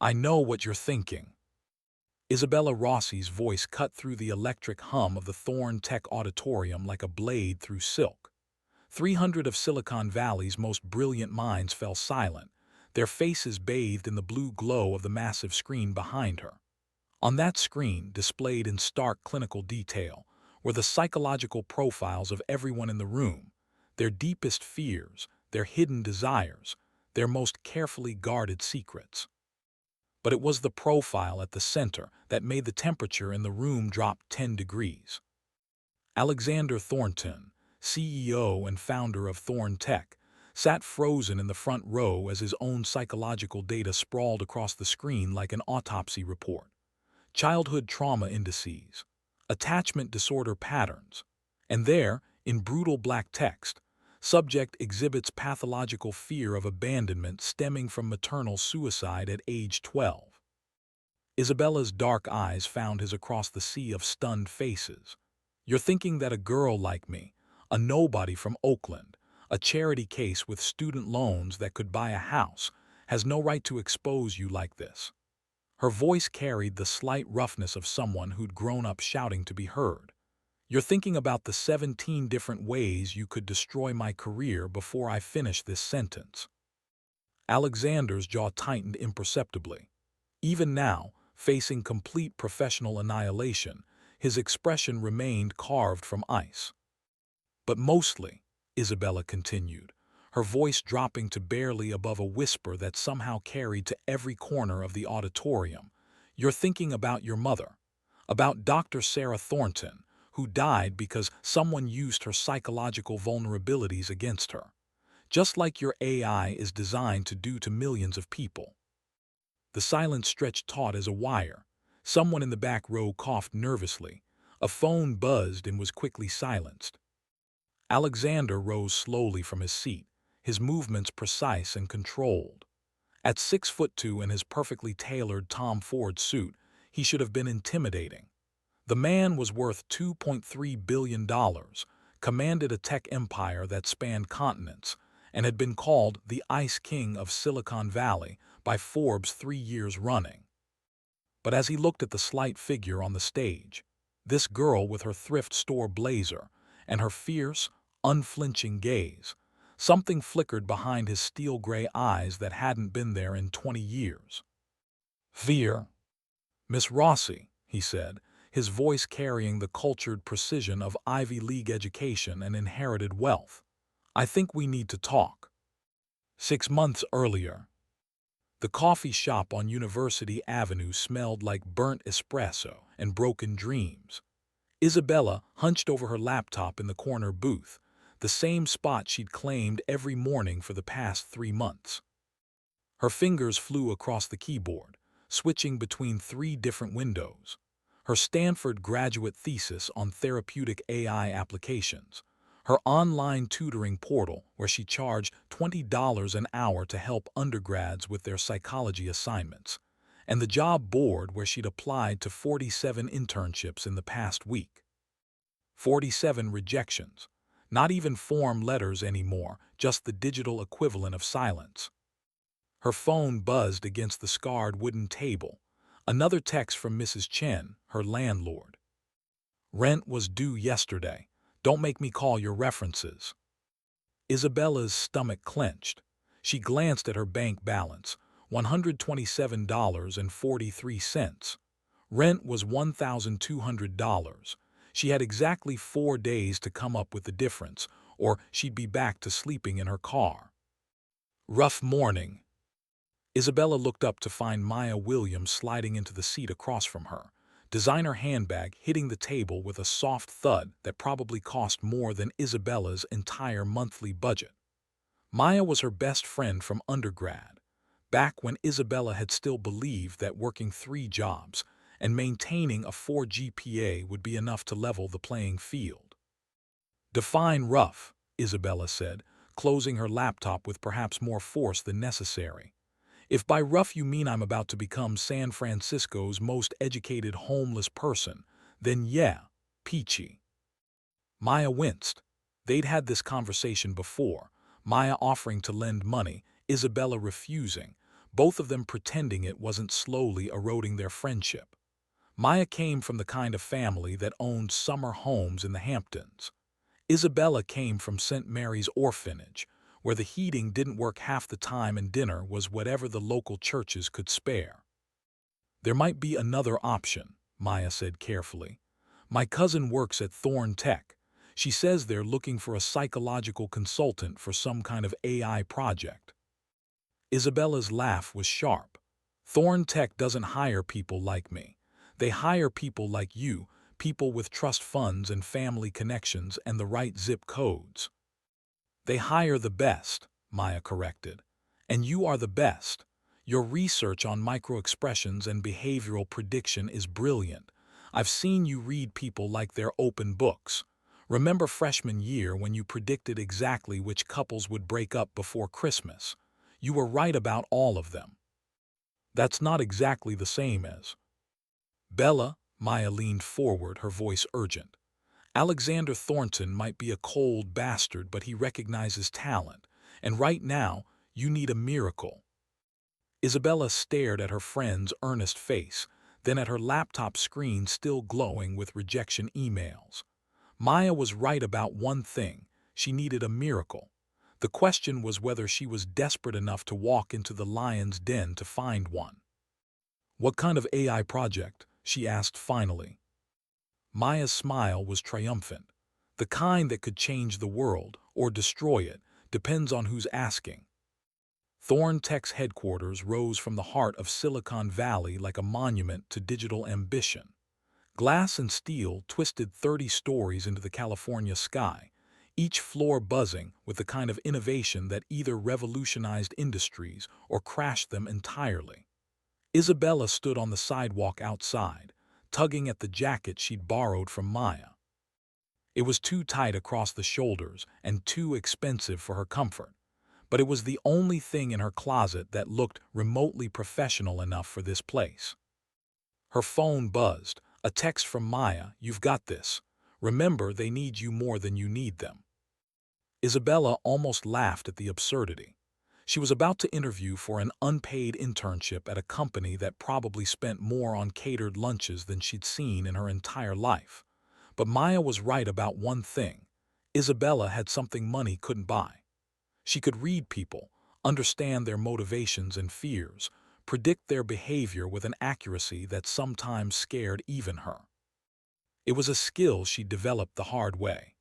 I know what you're thinking. Isabella Rossi's voice cut through the electric hum of the Thorn Tech auditorium like a blade through silk. 300 of Silicon Valley's most brilliant minds fell silent, their faces bathed in the blue glow of the massive screen behind her. On that screen, displayed in stark clinical detail, were the psychological profiles of everyone in the room, their deepest fears, their hidden desires, their most carefully guarded secrets. But it was the profile at the center that made the temperature in the room drop 10 degrees. Alexander Thornton, CEO and founder of Thorn Tech, sat frozen in the front row as his own psychological data sprawled across the screen like an autopsy report. Childhood trauma indices, attachment disorder patterns, and there, in brutal black text, subject exhibits pathological fear of abandonment stemming from maternal suicide at age 12. Isabella's dark eyes found his across the sea of stunned faces. You're thinking that a girl like me, a nobody from Oakland, a charity case with student loans that could buy a house, has no right to expose you like this. Her voice carried the slight roughness of someone who'd grown up shouting to be heard. You're thinking about the 17 different ways you could destroy my career before I finish this sentence. Alexander's jaw tightened imperceptibly. Even now, facing complete professional annihilation, his expression remained carved from ice. But mostly, Isabella continued, her voice dropping to barely above a whisper that somehow carried to every corner of the auditorium, you're thinking about your mother, about Dr. Sarah Thornton, who died because someone used her psychological vulnerabilities against her, just like your AI is designed to do to millions of people. The silence stretched taut as a wire. Someone in the back row coughed nervously. A phone buzzed and was quickly silenced. Alexander rose slowly from his seat, his movements precise and controlled. At 6'2" in his perfectly tailored Tom Ford suit, he should have been intimidating. The man was worth $2.3 billion, commanded a tech empire that spanned continents, and had been called the Ice King of Silicon Valley by Forbes 3 years running. But as he looked at the slight figure on the stage, this girl with her thrift store blazer and her fierce, unflinching gaze, something flickered behind his steel-gray eyes that hadn't been there in 20 years. "Fear. Miss Rossi," he said, his voice carrying the cultured precision of Ivy League education and inherited wealth. "I think we need to talk." 6 months earlier, the coffee shop on University Avenue smelled like burnt espresso and broken dreams. Isabella hunched over her laptop in the corner booth, the same spot she'd claimed every morning for the past 3 months. Her fingers flew across the keyboard, switching between 3 different windows. Her Stanford graduate thesis on therapeutic AI applications, her online tutoring portal where she charged $20 an hour to help undergrads with their psychology assignments, and the job board where she'd applied to 47 internships in the past week. 47 rejections. Not even form letters anymore, just the digital equivalent of silence. Her phone buzzed against the scarred wooden table. Another text from Mrs. Chen, her landlord. "Rent was due yesterday. Don't make me call your references." Isabella's stomach clenched. She glanced at her bank balance, $127.43. Rent was $1,200. She had exactly 4 days to come up with the difference, or she'd be back to sleeping in her car. Rough morning. Isabella looked up to find Maya Williams sliding into the seat across from her, designer handbag hitting the table with a soft thud that probably cost more than Isabella's entire monthly budget. Maya was her best friend from undergrad, back when Isabella had still believed that working 3 jobs and maintaining a 4 GPA would be enough to level the playing field. "Define rough," Isabella said, closing her laptop with perhaps more force than necessary. "If by rough you mean I'm about to become San Francisco's most educated homeless person, then yeah, peachy." Maya winced. They'd had this conversation before, Maya offering to lend money, Isabella refusing, both of them pretending it wasn't slowly eroding their friendship. Maya came from the kind of family that owned summer homes in the Hamptons. Isabella came from St. Mary's Orphanage, where the heating didn't work half the time and dinner was whatever the local churches could spare. There might be another option, Maya said carefully. My cousin works at Thorn Tech. She says they're looking for a psychological consultant for some kind of AI project. Isabella's laugh was sharp. Thorn Tech doesn't hire people like me. They hire people like you, people with trust funds and family connections and the right zip codes. They hire the best, Maya corrected. And you are the best. Your research on microexpressions and behavioral prediction is brilliant. I've seen you read people like they're open books. Remember freshman year when you predicted exactly which couples would break up before Christmas? You were right about all of them. That's not exactly the same as. Bella, Maya leaned forward, her voice urgent. Alexander Thornton might be a cold bastard, but he recognizes talent. And right now, you need a miracle. Isabella stared at her friend's earnest face, then at her laptop screen still glowing with rejection emails. Maya was right about one thing. She needed a miracle. The question was whether she was desperate enough to walk into the lion's den to find one. What kind of AI project? She asked finally. Maya's smile was triumphant. The kind that could change the world, or destroy it, depends on who's asking. Thorn Tech's headquarters rose from the heart of Silicon Valley like a monument to digital ambition. Glass and steel twisted 30 stories into the California sky, each floor buzzing with the kind of innovation that either revolutionized industries or crashed them entirely. Isabella stood on the sidewalk outside, tugging at the jacket she'd borrowed from Maya. It was too tight across the shoulders and too expensive for her comfort, but it was the only thing in her closet that looked remotely professional enough for this place. Her phone buzzed, a text from Maya, "You've got this. Remember, they need you more than you need them." Isabella almost laughed at the absurdity. She was about to interview for an unpaid internship at a company that probably spent more on catered lunches than she'd seen in her entire life. But Maya was right about one thing. Isabella had something money couldn't buy. She could read people, understand their motivations and fears, predict their behavior with an accuracy that sometimes scared even her. It was a skill she developed the hard way.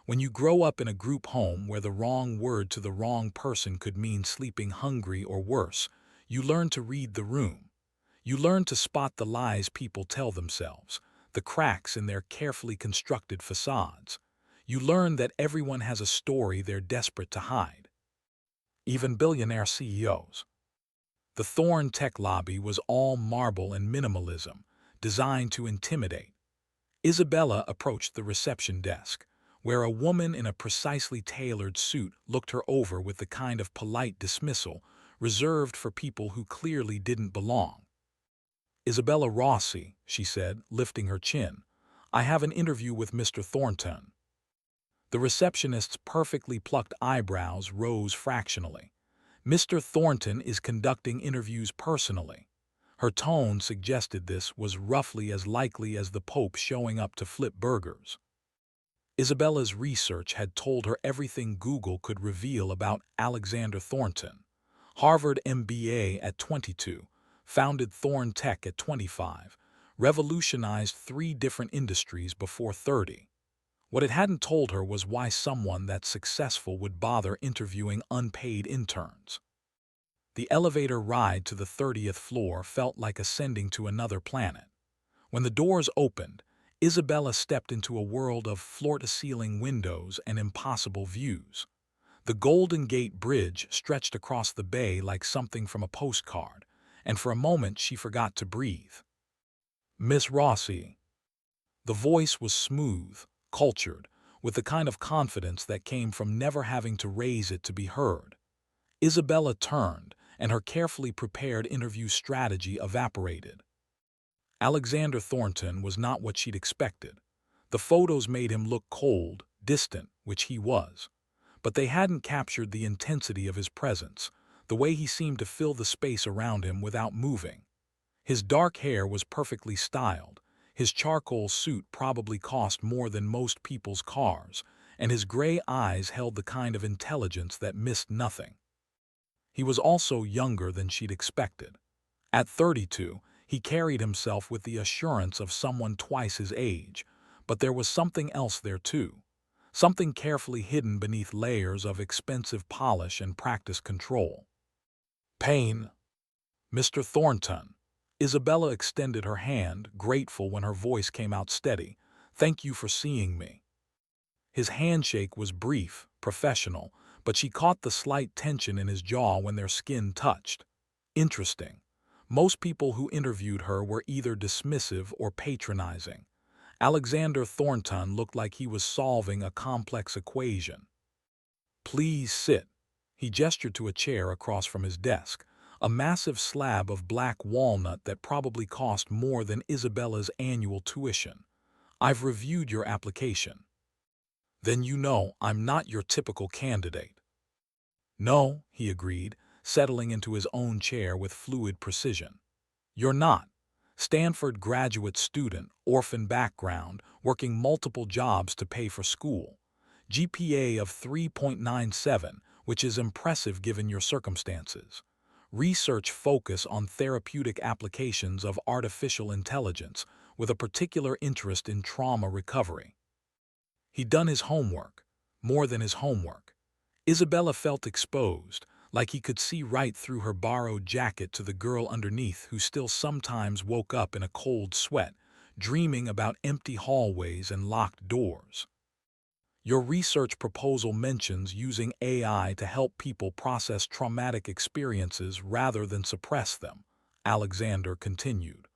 When you grow up in a group home where the wrong word to the wrong person could mean sleeping hungry or worse, you learn to read the room. You learn to spot the lies people tell themselves, the cracks in their carefully constructed facades. You learn that everyone has a story they're desperate to hide. Even billionaire CEOs. The Thorn Tech lobby was all marble and minimalism, designed to intimidate. Isabella approached the reception desk, where a woman in a precisely tailored suit looked her over with the kind of polite dismissal reserved for people who clearly didn't belong. "Isabella Rossi," she said, lifting her chin. "I have an interview with Mr. Thornton." The receptionist's perfectly plucked eyebrows rose fractionally. "Mr. Thornton is conducting interviews personally." Her tone suggested this was roughly as likely as the Pope showing up to flip burgers. Isabella's research had told her everything Google could reveal about Alexander Thornton. Harvard MBA at 22, founded Thorn Tech at 25, revolutionized 3 different industries before 30. What it hadn't told her was why someone that successful would bother interviewing unpaid interns. The elevator ride to the 30th floor felt like ascending to another planet. When the doors opened, Isabella stepped into a world of floor-to-ceiling windows and impossible views. The Golden Gate Bridge stretched across the bay like something from a postcard, and for a moment she forgot to breathe. "Miss Rossi." The voice was smooth, cultured, with the kind of confidence that came from never having to raise it to be heard. Isabella turned, and her carefully prepared interview strategy evaporated. Alexander Thornton was not what she'd expected. The photos made him look cold, distant, which he was. But they hadn't captured the intensity of his presence, the way he seemed to fill the space around him without moving. His dark hair was perfectly styled, his charcoal suit probably cost more than most people's cars, and his gray eyes held the kind of intelligence that missed nothing. He was also younger than she'd expected. At 32, he carried himself with the assurance of someone twice his age, but there was something else there too. Something carefully hidden beneath layers of expensive polish and practiced control. Pain. Mr. Thornton. Isabella extended her hand, grateful when her voice came out steady. Thank you for seeing me. His handshake was brief, professional, but she caught the slight tension in his jaw when their skin touched. Interesting. Most people who interviewed her were either dismissive or patronizing. Alexander Thornton looked like he was solving a complex equation. Please sit. He gestured to a chair across from his desk, a massive slab of black walnut that probably cost more than Isabella's annual tuition. I've reviewed your application. Then you know I'm not your typical candidate. No, he agreed, settling into his own chair with fluid precision. You're not. Stanford graduate student, orphan background, working multiple jobs to pay for school. GPA of 3.97, which is impressive given your circumstances. Research focus on therapeutic applications of artificial intelligence, with a particular interest in trauma recovery. He'd done his homework, more than his homework. Isabella felt exposed, like he could see right through her borrowed jacket to the girl underneath who still sometimes woke up in a cold sweat, dreaming about empty hallways and locked doors. Your research proposal mentions using AI to help people process traumatic experiences rather than suppress them, Alexander continued.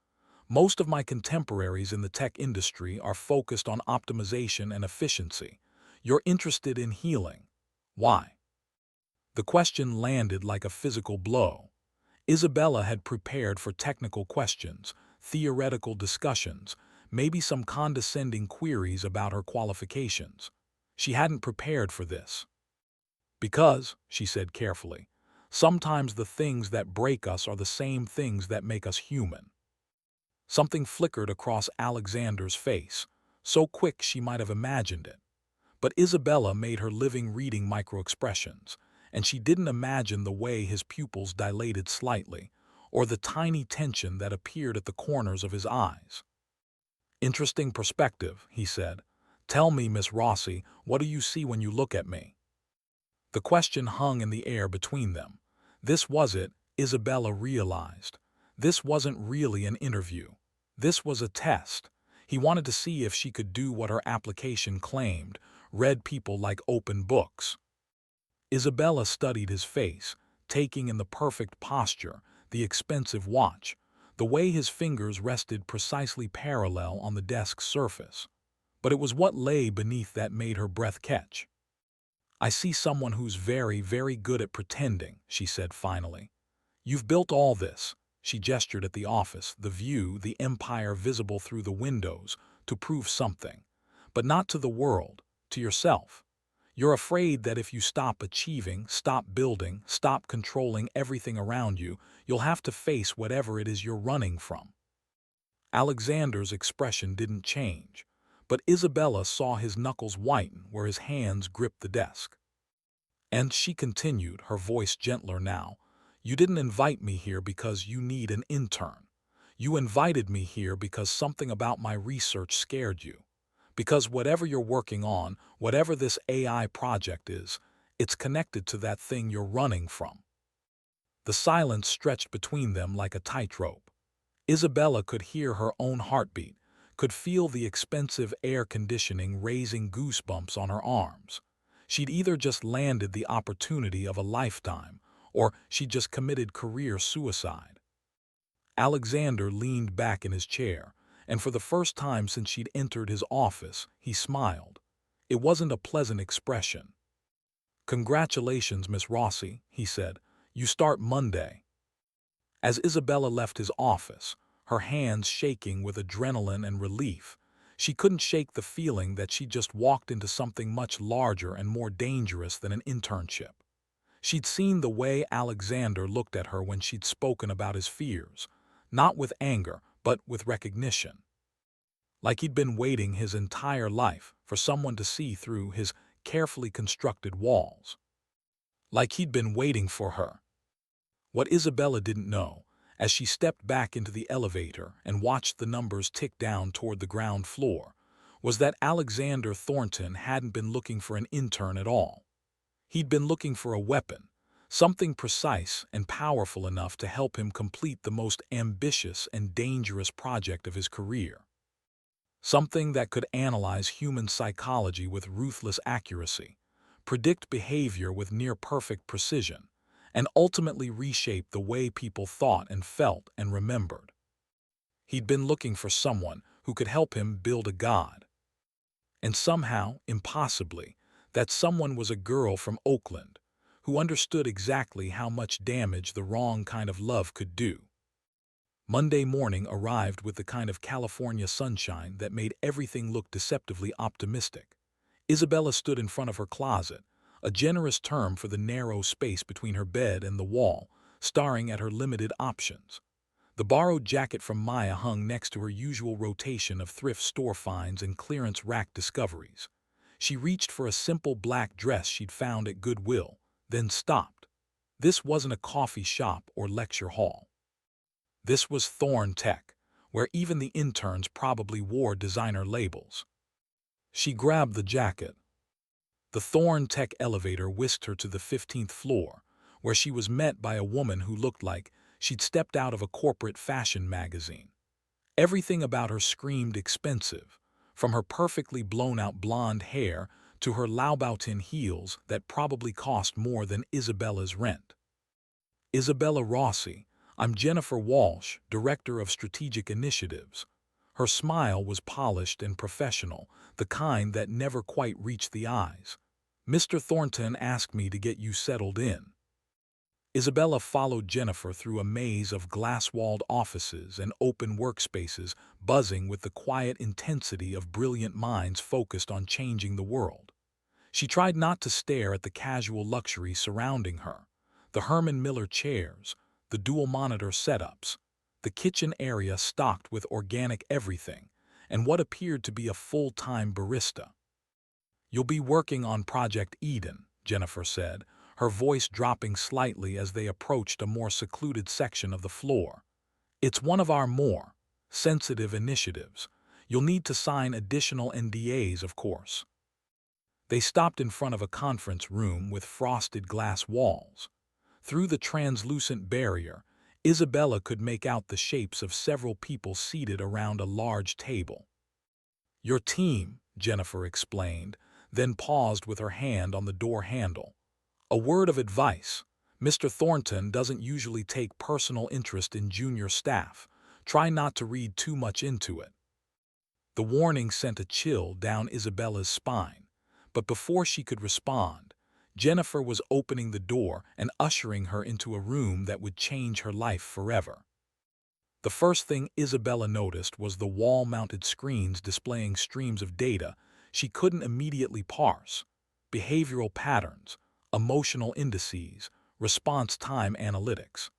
Most of my contemporaries in the tech industry are focused on optimization and efficiency. You're interested in healing. Why? The question landed like a physical blow. Isabella had prepared for technical questions, theoretical discussions, maybe some condescending queries about her qualifications. She hadn't prepared for this. Because, she said carefully, sometimes the things that break us are the same things that make us human. Something flickered across Alexander's face, so quick she might have imagined it. But Isabella made her living reading microexpressions, and she didn't imagine the way his pupils dilated slightly, or the tiny tension that appeared at the corners of his eyes. Interesting perspective, he said. Tell me, Miss Rossi, what do you see when you look at me? The question hung in the air between them. This was it, Isabella realized. This wasn't really an interview. This was a test. He wanted to see if she could do what her application claimed, read people like open books. Isabella studied his face, taking in the perfect posture, the expensive watch, the way his fingers rested precisely parallel on the desk's surface. But it was what lay beneath that made her breath catch. I see someone who's very, very good at pretending, she said finally. You've built all this, she gestured at the office, the view, the empire visible through the windows, to prove something. But not to the world, to yourself. You're afraid that if you stop achieving, stop building, stop controlling everything around you, you'll have to face whatever it is you're running from. Alexander's expression didn't change, but Isabella saw his knuckles whiten where his hands gripped the desk. And she continued, her voice gentler now, you didn't invite me here because you need an intern. You invited me here because something about my research scared you. Because whatever you're working on, whatever this AI project is, it's connected to that thing you're running from. The silence stretched between them like a tightrope. Isabella could hear her own heartbeat, could feel the expensive air conditioning raising goosebumps on her arms. She'd either just landed the opportunity of a lifetime, or she'd just committed career suicide. Alexander leaned back in his chair, and for the first time since she'd entered his office, he smiled. It wasn't a pleasant expression. Congratulations, Miss Rossi, he said. You start Monday. As Isabella left his office, her hands shaking with adrenaline and relief, she couldn't shake the feeling that she'd just walked into something much larger and more dangerous than an internship. She'd seen the way Alexander looked at her when she'd spoken about his fears, not with anger, but with recognition. Like he'd been waiting his entire life for someone to see through his carefully constructed walls. Like he'd been waiting for her. What Isabella didn't know, as she stepped back into the elevator and watched the numbers tick down toward the ground floor, was that Alexander Thornton hadn't been looking for an intern at all. He'd been looking for a weapon, something precise and powerful enough to help him complete the most ambitious and dangerous project of his career. Something that could analyze human psychology with ruthless accuracy, predict behavior with near-perfect precision, and ultimately reshape the way people thought and felt and remembered. He'd been looking for someone who could help him build a god. And somehow, impossibly, that someone was a girl from Oakland who understood exactly how much damage the wrong kind of love could do. Monday morning arrived with the kind of California sunshine that made everything look deceptively optimistic. Isabella stood in front of her closet, a generous term for the narrow space between her bed and the wall, staring at her limited options. The borrowed jacket from Maya hung next to her usual rotation of thrift store finds and clearance rack discoveries. She reached for a simple black dress she'd found at Goodwill, then stopped. This wasn't a coffee shop or lecture hall. This was Thorn Tech, where even the interns probably wore designer labels. She grabbed the jacket. The Thorn Tech elevator whisked her to the 15th floor, where she was met by a woman who looked like she'd stepped out of a corporate fashion magazine. Everything about her screamed expensive, from her perfectly blown-out blonde hair to her Louboutin heels that probably cost more than Isabella's rent. Isabella Rossi, I'm Jennifer Walsh, Director of Strategic Initiatives. Her smile was polished and professional, the kind that never quite reached the eyes. Mr. Thornton asked me to get you settled in. Isabella followed Jennifer through a maze of glass-walled offices and open workspaces buzzing with the quiet intensity of brilliant minds focused on changing the world. She tried not to stare at the casual luxury surrounding her, the Herman Miller chairs, the dual-monitor setups, the kitchen area stocked with organic everything, and what appeared to be a full-time barista. You'll be working on Project Eden, Jennifer said, her voice dropping slightly as they approached a more secluded section of the floor. It's one of our more sensitive initiatives. You'll need to sign additional NDAs, of course. They stopped in front of a conference room with frosted glass walls. Through the translucent barrier, Isabella could make out the shapes of several people seated around a large table. Your team, Jennifer explained, then paused with her hand on the door handle. A word of advice. Mr. Thornton doesn't usually take personal interest in junior staff. Try not to read too much into it. The warning sent a chill down Isabella's spine, but before she could respond, Jennifer was opening the door and ushering her into a room that would change her life forever. The first thing Isabella noticed was the wall-mounted screens displaying streams of data she couldn't immediately parse: behavioral patterns, emotional indices, response time analytics.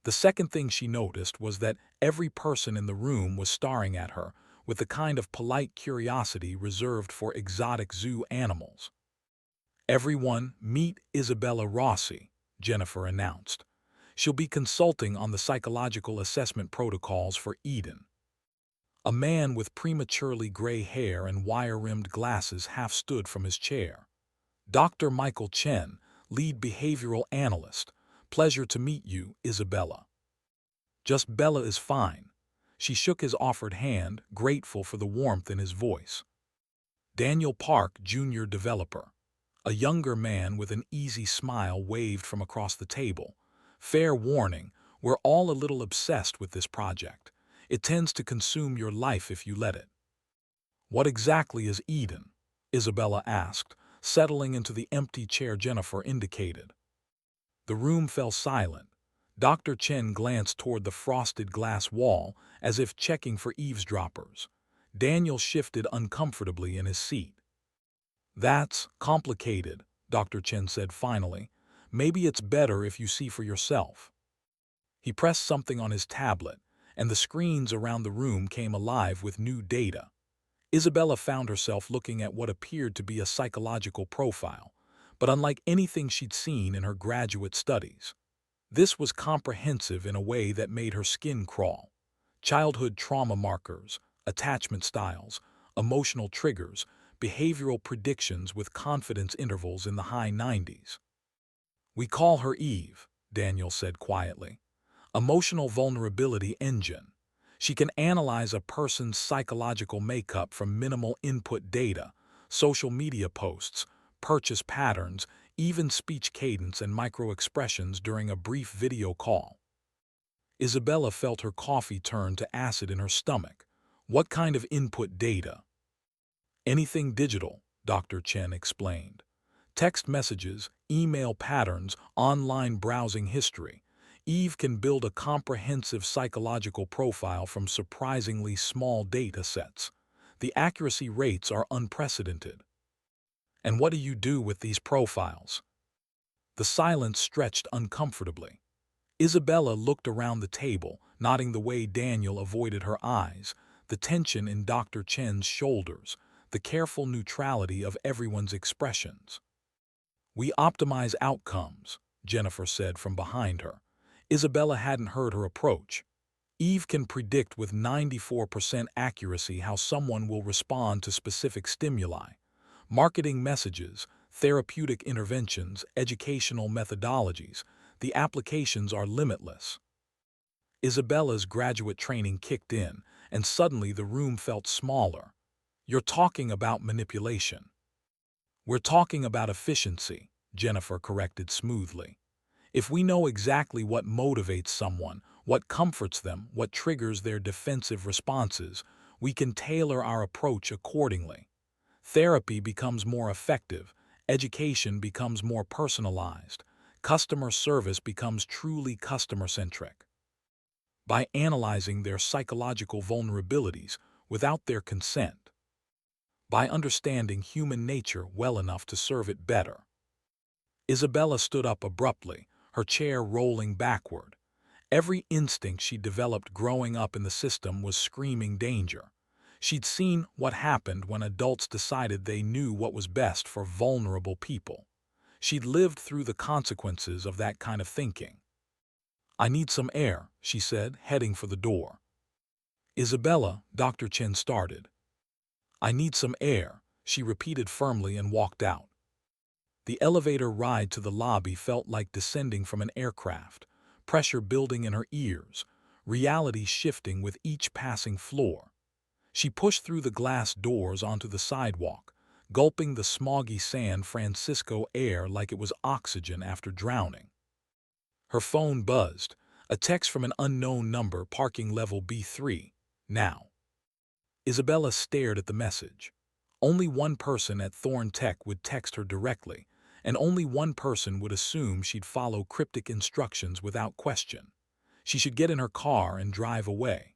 The second thing she noticed was that every person in the room was staring at her with the kind of polite curiosity reserved for exotic zoo animals. Everyone, meet Isabella Rossi, Jennifer announced. She'll be consulting on the psychological assessment protocols for Eden. A man with prematurely gray hair and wire-rimmed glasses half stood from his chair. Dr. Michael Chen, lead behavioral analyst. Pleasure to meet you, Isabella. Just Bella is fine. She shook his offered hand, grateful for the warmth in his voice. Daniel Park, junior developer. A younger man with an easy smile waved from across the table. Fair warning, we're all a little obsessed with this project. It tends to consume your life if you let it. What exactly is Eden? Isabella asked, settling into the empty chair Jennifer indicated. The room fell silent. Dr. Chen glanced toward the frosted glass wall as if checking for eavesdroppers. Daniel shifted uncomfortably in his seat. That's complicated, Dr. Chen said finally. Maybe it's better if you see for yourself." He pressed something on his tablet, and the screens around the room came alive with new data. Isabella found herself looking at what appeared to be a psychological profile, but unlike anything she'd seen in her graduate studies. This was comprehensive in a way that made her skin crawl. Childhood trauma markers, attachment styles, emotional triggers, behavioral predictions with confidence intervals in the high 90s. "We call her Eve," Daniel said quietly. "Emotional vulnerability engine. She can analyze a person's psychological makeup from minimal input data, social media posts, purchase patterns, even speech cadence and micro-expressions during a brief video call." Isabella felt her coffee turn to acid in her stomach. What kind of input data? "Anything digital," Dr. Chen explained. "Text messages, email patterns, online browsing history. Eve can build a comprehensive psychological profile from surprisingly small data sets. The accuracy rates are unprecedented." "And what do you do with these profiles?" The silence stretched uncomfortably. Isabella looked around the table, nodding the way Daniel avoided her eyes, the tension in Dr. Chen's shoulders, the careful neutrality of everyone's expressions. "We optimize outcomes," Jennifer said from behind her. Isabella hadn't heard her approach. "Eve can predict with 94% accuracy how someone will respond to specific stimuli. Marketing messages, therapeutic interventions, educational methodologies, the applications are limitless." Isabella's graduate training kicked in, and suddenly the room felt smaller. "You're talking about manipulation." "We're talking about efficiency," Jennifer corrected smoothly. "If we know exactly what motivates someone, what comforts them, what triggers their defensive responses, we can tailor our approach accordingly. Therapy becomes more effective, education becomes more personalized, customer service becomes truly customer-centric. By analyzing their psychological vulnerabilities without their consent, by understanding human nature well enough to serve it better." Isabella stood up abruptly, her chair rolling backward. Every instinct she'd developed growing up in the system was screaming danger. She'd seen what happened when adults decided they knew what was best for vulnerable people. She'd lived through the consequences of that kind of thinking. "I need some air," she said, heading for the door. "Isabella," Dr. Chen started. "I need some air," she repeated firmly and walked out. The elevator ride to the lobby felt like descending from an aircraft, pressure building in her ears, reality shifting with each passing floor. She pushed through the glass doors onto the sidewalk, gulping the smoggy San Francisco air like it was oxygen after drowning. Her phone buzzed, a text from an unknown number, "Parking level B3, now." Isabella stared at the message. Only one person at Thorn Tech would text her directly, and only one person would assume she'd follow cryptic instructions without question. She should get in her car and drive away.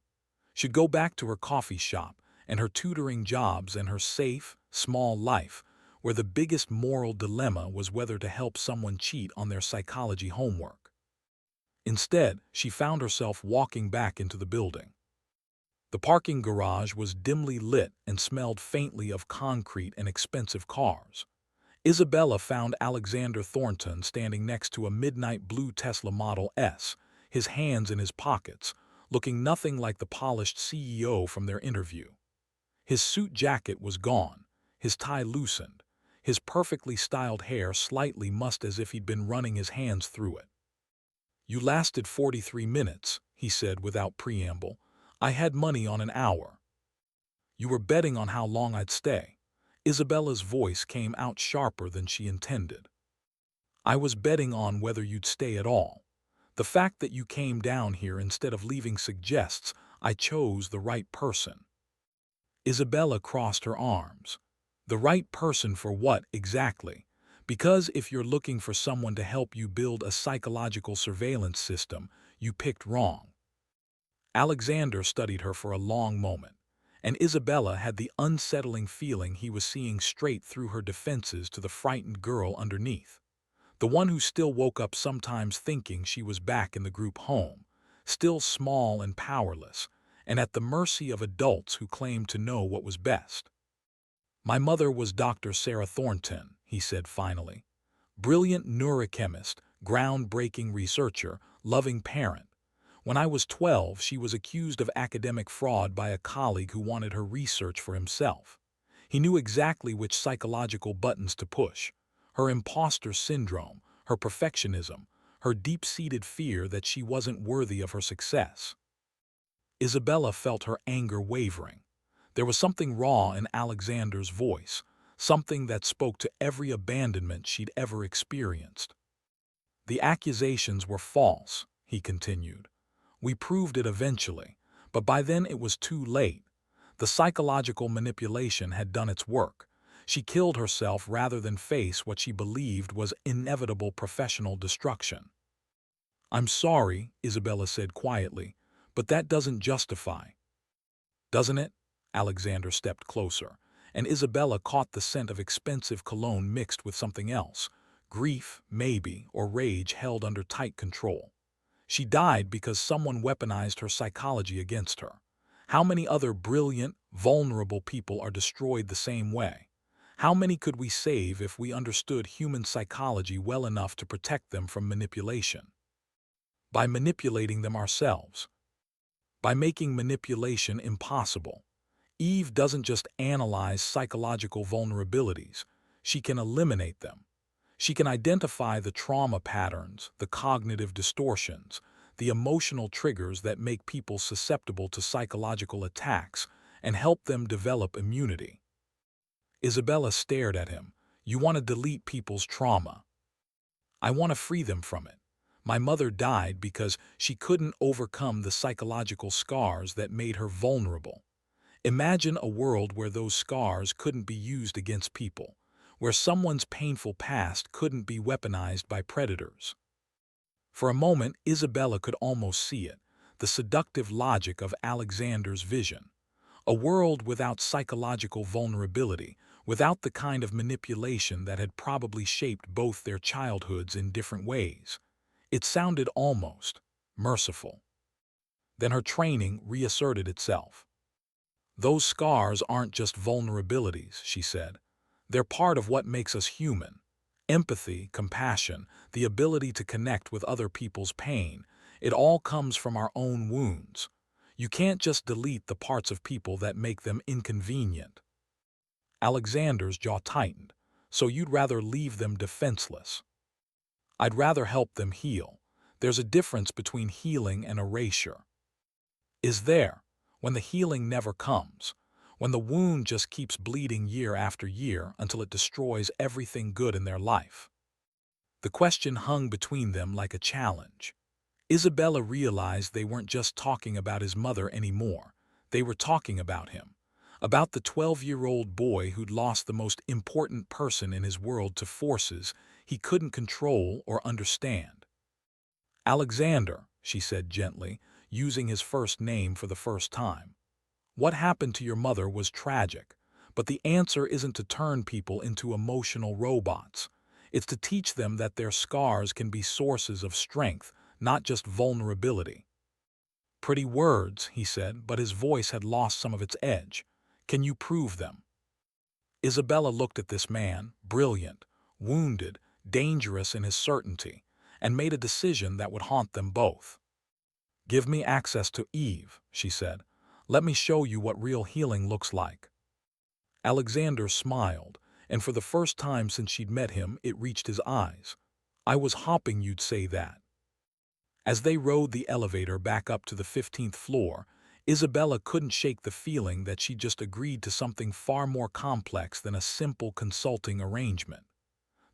She'd go back to her coffee shop and her tutoring jobs and her safe, small life, where the biggest moral dilemma was whether to help someone cheat on their psychology homework. Instead, she found herself walking back into the building. The parking garage was dimly lit and smelled faintly of concrete and expensive cars. Isabella found Alexander Thornton standing next to a midnight blue Tesla Model S, his hands in his pockets, looking nothing like the polished CEO from their interview. His suit jacket was gone, his tie loosened, his perfectly styled hair slightly mussed as if he'd been running his hands through it. "You lasted 43 minutes, he said without preamble. "I had money on an hour." "You were betting on how long I'd stay." Isabella's voice came out sharper than she intended. "I was betting on whether you'd stay at all. The fact that you came down here instead of leaving suggests I chose the right person." Isabella crossed her arms. "The right person for what, exactly? Because if you're looking for someone to help you build a psychological surveillance system, you picked wrong." Alexander studied her for a long moment, and Isabella had the unsettling feeling he was seeing straight through her defenses to the frightened girl underneath. The one who still woke up sometimes thinking she was back in the group home, still small and powerless, and at the mercy of adults who claimed to know what was best. My mother was Dr. Sarah Thornton, he said finally. Brilliant neurochemist, groundbreaking researcher, loving parent. When I was 12, she was accused of academic fraud by a colleague who wanted her research for himself. He knew exactly which psychological buttons to push. Her imposter syndrome, her perfectionism, her deep-seated fear that she wasn't worthy of her success. Isabella felt her anger wavering. There was something raw in Alexander's voice, something that spoke to every abandonment she'd ever experienced. The accusations were false, he continued. We proved it eventually, but by then it was too late. The psychological manipulation had done its work. She killed herself rather than face what she believed was inevitable professional destruction. I'm sorry, Isabella said quietly, but that doesn't justify. Doesn't it? Alexander stepped closer, and Isabella caught the scent of expensive cologne mixed with something else, grief, maybe, or rage held under tight control. She died because someone weaponized her psychology against her. How many other brilliant, vulnerable people are destroyed the same way? How many could we save if we understood human psychology well enough to protect them from manipulation? By manipulating them ourselves. By making manipulation impossible. Eve doesn't just analyze psychological vulnerabilities, she can eliminate them. She can identify the trauma patterns, the cognitive distortions, the emotional triggers that make people susceptible to psychological attacks and help them develop immunity. Isabella stared at him. You want to delete people's trauma. I want to free them from it. My mother died because she couldn't overcome the psychological scars that made her vulnerable. Imagine a world where those scars couldn't be used against people, where someone's painful past couldn't be weaponized by predators. For a moment, Isabella could almost see it, the seductive logic of Alexander's vision. A world without psychological vulnerability, without the kind of manipulation that had probably shaped both their childhoods in different ways. It sounded almost merciful. Then her training reasserted itself. Those scars aren't just vulnerabilities, she said. They're part of what makes us human. Empathy, compassion, the ability to connect with other people's pain, it all comes from our own wounds. You can't just delete the parts of people that make them inconvenient. Alexander's jaw tightened. So you'd rather leave them defenseless? I'd rather help them heal. There's a difference between healing and erasure. Is there? When the healing never comes. When the wound just keeps bleeding year after year until it destroys everything good in their life. The question hung between them like a challenge. Isabella realized they weren't just talking about his mother anymore. They were talking about him. About the 12-year-old boy who'd lost the most important person in his world to forces he couldn't control or understand. Alexander, she said gently, using his first name for the first time. What happened to your mother was tragic, but the answer isn't to turn people into emotional robots. It's to teach them that their scars can be sources of strength, not just vulnerability. Pretty words, he said, but his voice had lost some of its edge. Can you prove them? Isabella looked at this man, brilliant, wounded, dangerous in his certainty, and made a decision that would haunt them both. Give me access to Eve, she said. Let me show you what real healing looks like. Alexander smiled, and for the first time since she'd met him, it reached his eyes. I was hoping you'd say that. As they rode the elevator back up to the 15th floor, Isabella couldn't shake the feeling that she'd just agreed to something far more complex than a simple consulting arrangement.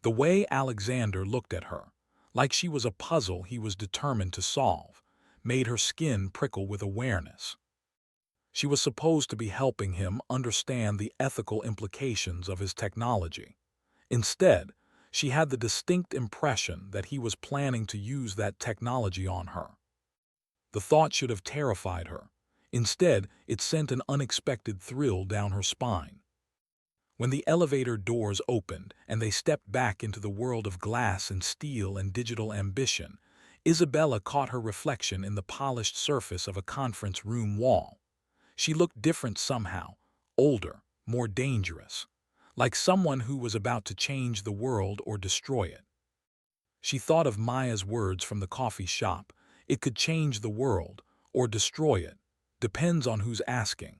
The way Alexander looked at her, like she was a puzzle he was determined to solve, made her skin prickle with awareness. She was supposed to be helping him understand the ethical implications of his technology. Instead, she had the distinct impression that he was planning to use that technology on her. The thought should have terrified her. Instead, it sent an unexpected thrill down her spine. When the elevator doors opened and they stepped back into the world of glass and steel and digital ambition, Isabella caught her reflection in the polished surface of a conference room wall. She looked different somehow, older, more dangerous, like someone who was about to change the world or destroy it. She thought of Maya's words from the coffee shop. It could change the world or destroy it. Depends on who's asking.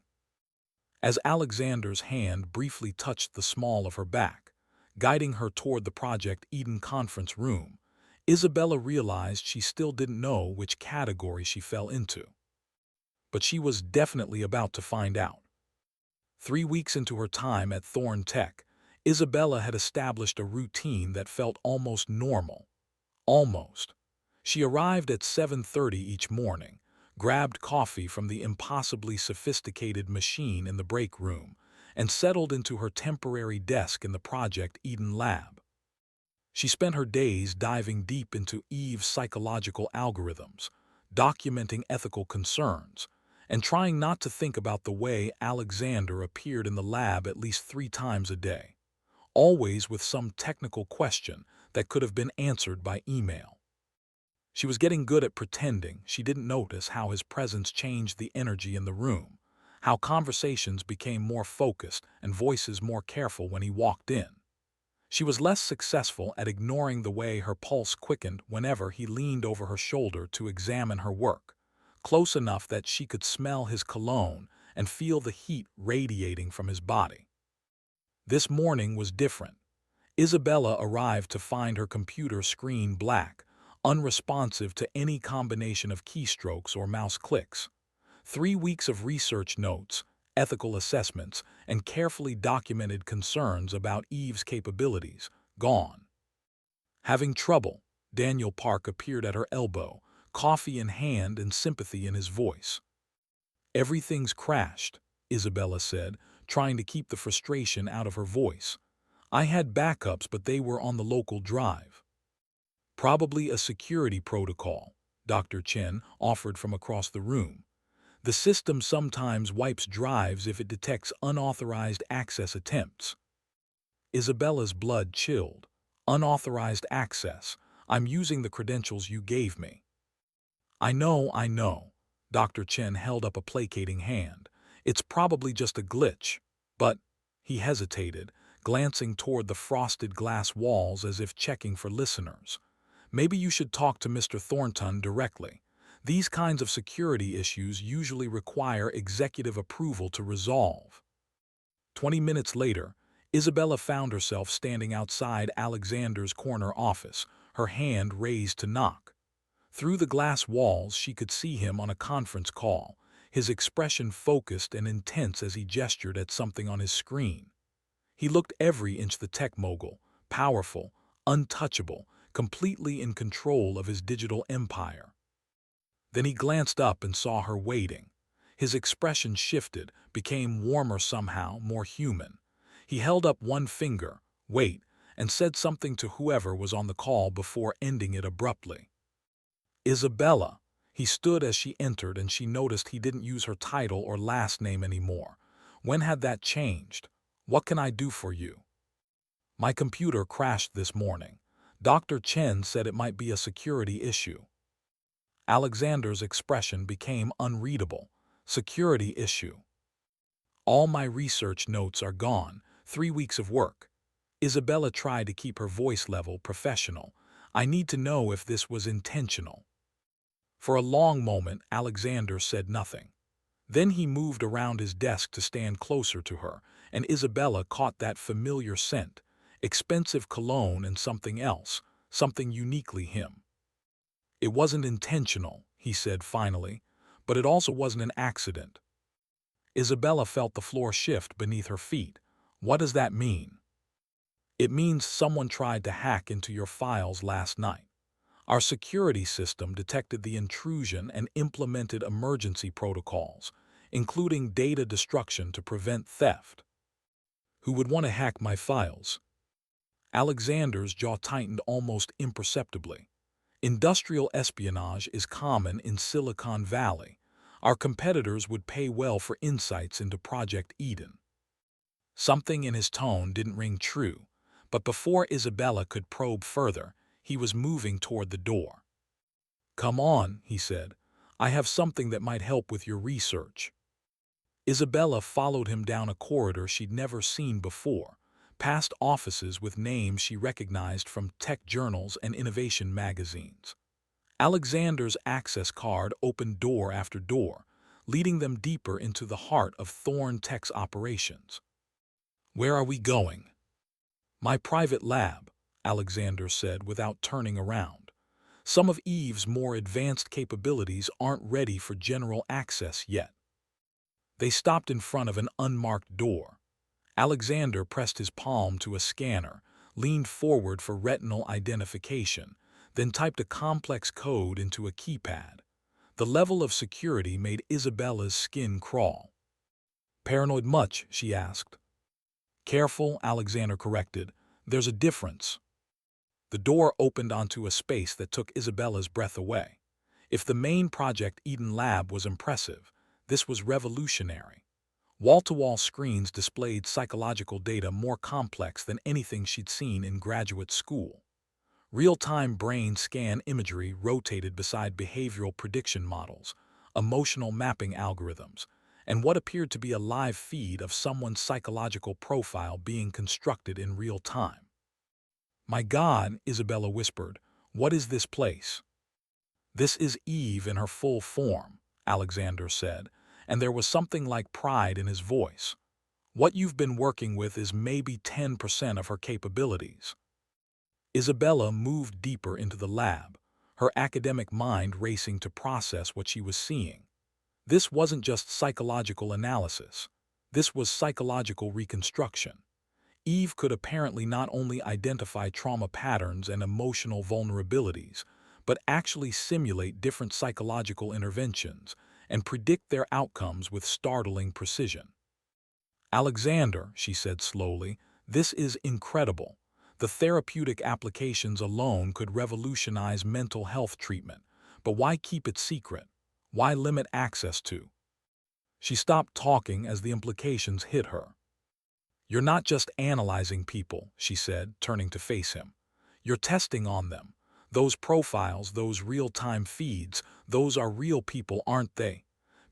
As Alexander's hand briefly touched the small of her back, guiding her toward the Project Eden conference room, Isabella realized she still didn't know which category she fell into. But she was definitely about to find out. 3 weeks into her time at Thorn Tech, Isabella had established a routine that felt almost normal. Almost. She arrived at 7:30 each morning, grabbed coffee from the impossibly sophisticated machine in the break room, and settled into her temporary desk in the Project Eden lab. She spent her days diving deep into Eve's psychological algorithms, documenting ethical concerns, and trying not to think about the way Alexander appeared in the lab at least 3 times a day, always with some technical question that could have been answered by email. She was getting good at pretending she didn't notice how his presence changed the energy in the room, how conversations became more focused and voices more careful when he walked in. She was less successful at ignoring the way her pulse quickened whenever he leaned over her shoulder to examine her work, close enough that she could smell his cologne and feel the heat radiating from his body. This morning was different. Isabella arrived to find her computer screen black, unresponsive to any combination of keystrokes or mouse clicks. 3 weeks of research notes, ethical assessments, and carefully documented concerns about Eve's capabilities, gone. Having trouble, Daniel Park appeared at her elbow, coffee in hand and sympathy in his voice. "Everything's crashed," Isabella said, trying to keep the frustration out of her voice. "I had backups, but they were on the local drive." "Probably a security protocol," Dr. Chen offered from across the room. "The system sometimes wipes drives if it detects unauthorized access attempts." Isabella's blood chilled. "Unauthorized access. I'm using the credentials you gave me." I know. Dr. Chen held up a placating hand. "It's probably just a glitch, but—" He hesitated, glancing toward the frosted glass walls as if checking for listeners. "Maybe you should talk to Mr. Thornton directly. These kinds of security issues usually require executive approval to resolve." 20 minutes later, Isabella found herself standing outside Alexander's corner office, her hand raised to knock. Through the glass walls, she could see him on a conference call, his expression focused and intense as he gestured at something on his screen. He looked every inch the tech mogul, powerful, untouchable, completely in control of his digital empire. Then he glanced up and saw her waiting. His expression shifted, became warmer somehow, more human. He held up one finger, "Wait," and said something to whoever was on the call before ending it abruptly. "Isabella." He stood as she entered, and she noticed he didn't use her title or last name anymore. When had that changed? "What can I do for you?" "My computer crashed this morning. Dr. Chen said it might be a security issue." Alexander's expression became unreadable. "Security issue. All my research notes are gone. 3 weeks of work." Isabella tried to keep her voice level professional. "I need to know if this was intentional." For a long moment, Alexander said nothing. Then he moved around his desk to stand closer to her, and Isabella caught that familiar scent, expensive cologne and something else, something uniquely him. "It wasn't intentional," he said finally, "but it also wasn't an accident." Isabella felt the floor shift beneath her feet. "What does that mean?" "It means someone tried to hack into your files last night. Our security system detected the intrusion and implemented emergency protocols, including data destruction to prevent theft." "Who would want to hack my files?" Alexander's jaw tightened almost imperceptibly. "Industrial espionage is common in Silicon Valley. Our competitors would pay well for insights into Project Eden." Something in his tone didn't ring true, but before Isabella could probe further, he was moving toward the door. "Come on," he said. "I have something that might help with your research." Isabella followed him down a corridor she'd never seen before, past offices with names she recognized from tech journals and innovation magazines. Alexander's access card opened door after door, leading them deeper into the heart of Thorn Tech's operations. "Where are we going?" "My private lab," Alexander said without turning around. "Some of Eve's more advanced capabilities aren't ready for general access yet." They stopped in front of an unmarked door. Alexander pressed his palm to a scanner, leaned forward for retinal identification, then typed a complex code into a keypad. The level of security made Isabella's skin crawl. "Paranoid much?" she asked. "Careful," Alexander corrected. "There's a difference." The door opened onto a space that took Isabella's breath away. If the main Project Eden lab was impressive, this was revolutionary. Wall-to-wall screens displayed psychological data more complex than anything she'd seen in graduate school. Real-time brain scan imagery rotated beside behavioral prediction models, emotional mapping algorithms, and what appeared to be a live feed of someone's psychological profile being constructed in real time. "My God," Isabella whispered, "what is this place?" "This is Eve in her full form," Alexander said, and there was something like pride in his voice. "What you've been working with is maybe 10% of her capabilities." Isabella moved deeper into the lab, her academic mind racing to process what she was seeing. This wasn't just psychological analysis. This was psychological reconstruction. Eve could apparently not only identify trauma patterns and emotional vulnerabilities, but actually simulate different psychological interventions and predict their outcomes with startling precision. "Alexander," she said slowly, "this is incredible. The therapeutic applications alone could revolutionize mental health treatment, but why keep it secret? Why limit access to?" She stopped talking as the implications hit her. "You're not just analyzing people," she said, turning to face him. "You're testing on them. Those profiles, those real-time feeds, those are real people, aren't they?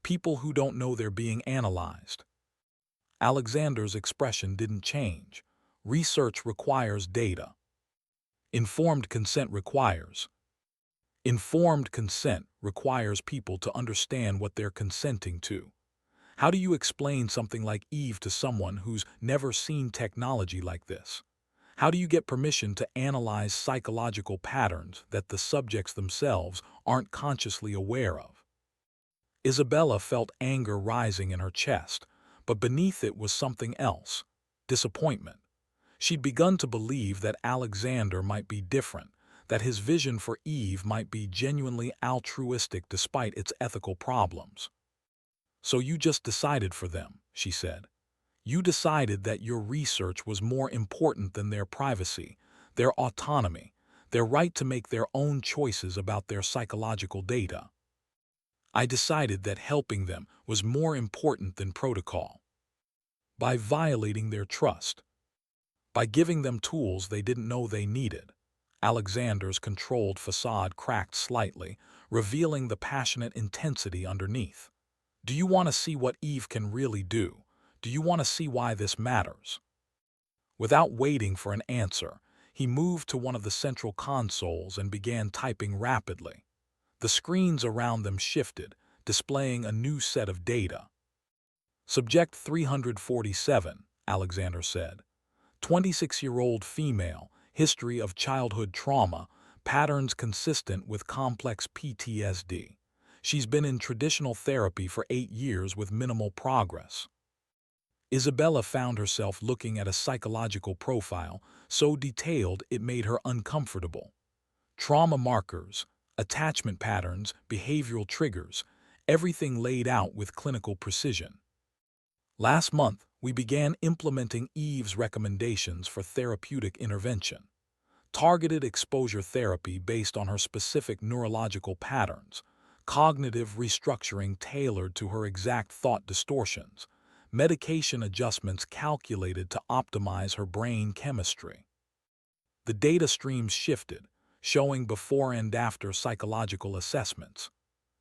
People who don't know they're being analyzed." Alexander's expression didn't change. "Research requires data. Informed consent requires. Informed consent requires people to understand what they're consenting to. How do you explain something like Eve to someone who's never seen technology like this? How do you get permission to analyze psychological patterns that the subjects themselves aren't consciously aware of?" Isabella felt anger rising in her chest, but beneath it was something else: disappointment. She'd begun to believe that Alexander might be different, that his vision for Eve might be genuinely altruistic despite its ethical problems. "So you just decided for them," she said. "You decided that your research was more important than their privacy, their autonomy, their right to make their own choices about their psychological data." "I decided that helping them was more important than protocol." "By violating their trust. By giving them tools they didn't know they needed." Alexander's controlled facade cracked slightly, revealing the passionate intensity underneath. "Do you want to see what Eve can really do? Do you want to see why this matters?" Without waiting for an answer, he moved to one of the central consoles and began typing rapidly. The screens around them shifted, displaying a new set of data. "Subject 347, Alexander said. 26-year-old female, history of childhood trauma, patterns consistent with complex PTSD. She's been in traditional therapy for 8 years with minimal progress." Isabella found herself looking at a psychological profile so detailed it made her uncomfortable. Trauma markers, attachment patterns, behavioral triggers, everything laid out with clinical precision. "Last month, we began implementing Eve's recommendations for therapeutic intervention. Targeted exposure therapy based on her specific neurological patterns, cognitive restructuring tailored to her exact thought distortions, medication adjustments calculated to optimize her brain chemistry. The data streams shifted, showing before and after psychological assessments.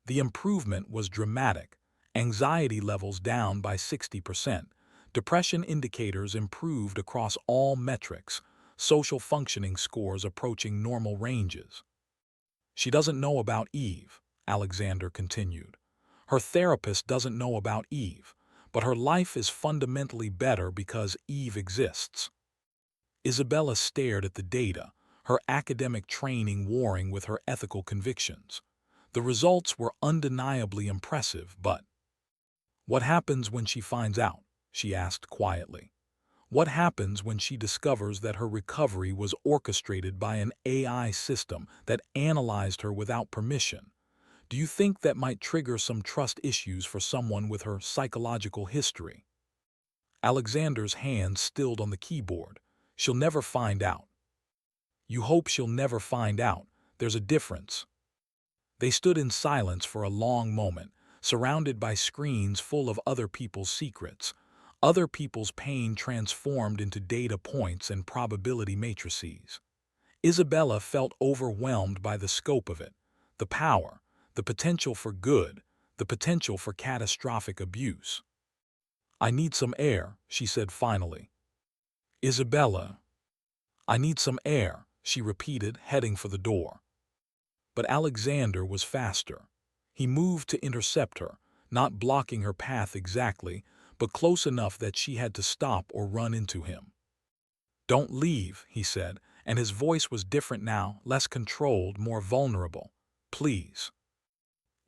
The improvement was dramatic, anxiety levels down by 60%, depression indicators improved across all metrics, social functioning scores approaching normal ranges. She doesn't know about Eve, Alexander continued. Her therapist doesn't know about Eve, but her life is fundamentally better because Eve exists. Isabella stared at the data, her academic training warring with her ethical convictions. The results were undeniably impressive, but what happens when she finds out? She asked quietly. What happens when she discovers that her recovery was orchestrated by an AI system that analyzed her without permission? Do you think that might trigger some trust issues for someone with her psychological history? Alexander's hand stilled on the keyboard. She'll never find out. You hope she'll never find out. There's a difference. They stood in silence for a long moment, surrounded by screens full of other people's secrets. Other people's pain transformed into data points and probability matrices. Isabella felt overwhelmed by the scope of it, the power, the potential for good, the potential for catastrophic abuse. I need some air, she said finally. Isabella, I need some air, she repeated, heading for the door. But Alexander was faster. He moved to intercept her, not blocking her path exactly, but close enough that she had to stop or run into him. Don't leave, he said, and his voice was different now, less controlled, more vulnerable. Please.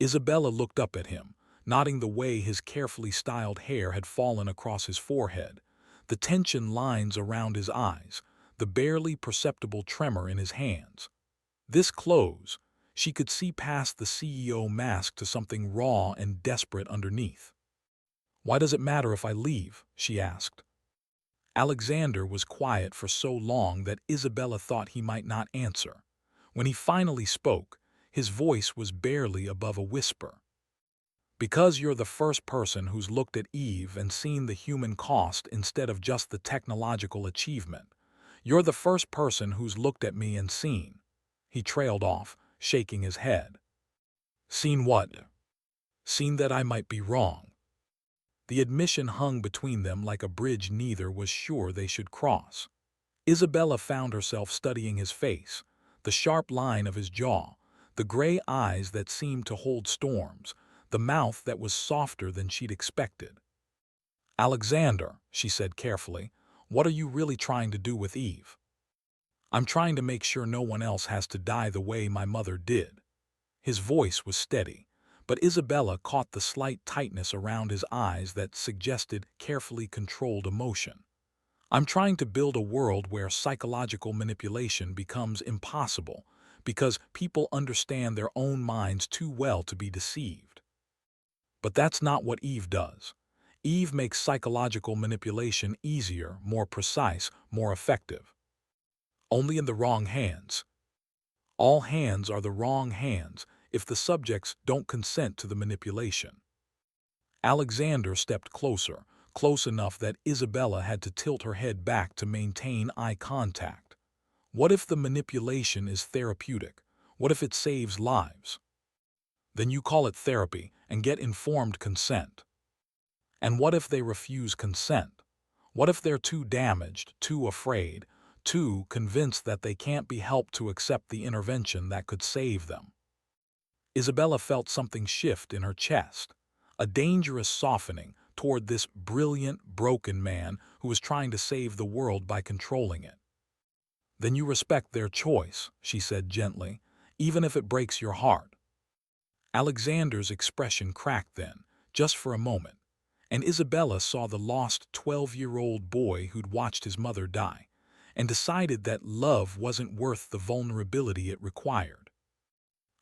Isabella looked up at him, nodding the way his carefully styled hair had fallen across his forehead, the tension lines around his eyes, the barely perceptible tremor in his hands. This close, she could see past the CEO mask to something raw and desperate underneath. Why does it matter if I leave? She asked. Alexander was quiet for so long that Isabella thought he might not answer. When he finally spoke, his voice was barely above a whisper. Because you're the first person who's looked at Eve and seen the human cost instead of just the technological achievement. You're the first person who's looked at me and seen. He trailed off, shaking his head. Seen what? Seen that I might be wrong. The admission hung between them like a bridge neither was sure they should cross. Isabella found herself studying his face, the sharp line of his jaw, the gray eyes that seemed to hold storms, the mouth that was softer than she'd expected. Alexander, she said carefully, what are you really trying to do with Eve? I'm trying to make sure no one else has to die the way my mother did. His voice was steady, but Isabella caught the slight tightness around his eyes that suggested carefully controlled emotion. I'm trying to build a world where psychological manipulation becomes impossible because people understand their own minds too well to be deceived. But that's not what Eve does. Eve makes psychological manipulation easier, more precise, more effective. Only in the wrong hands. All hands are the wrong hands if the subjects don't consent to the manipulation. Alexander stepped closer, close enough that Isabella had to tilt her head back to maintain eye contact. What if the manipulation is therapeutic? What if it saves lives? Then you call it therapy and get informed consent. And what if they refuse consent? What if they're too damaged, too afraid, too convinced that they can't be helped to accept the intervention that could save them? Isabella felt something shift in her chest, a dangerous softening toward this brilliant, broken man who was trying to save the world by controlling it. Then you respect their choice, she said gently, even if it breaks your heart. Alexander's expression cracked then, just for a moment, and Isabella saw the lost 12-year-old boy who'd watched his mother die, and decided that love wasn't worth the vulnerability it required.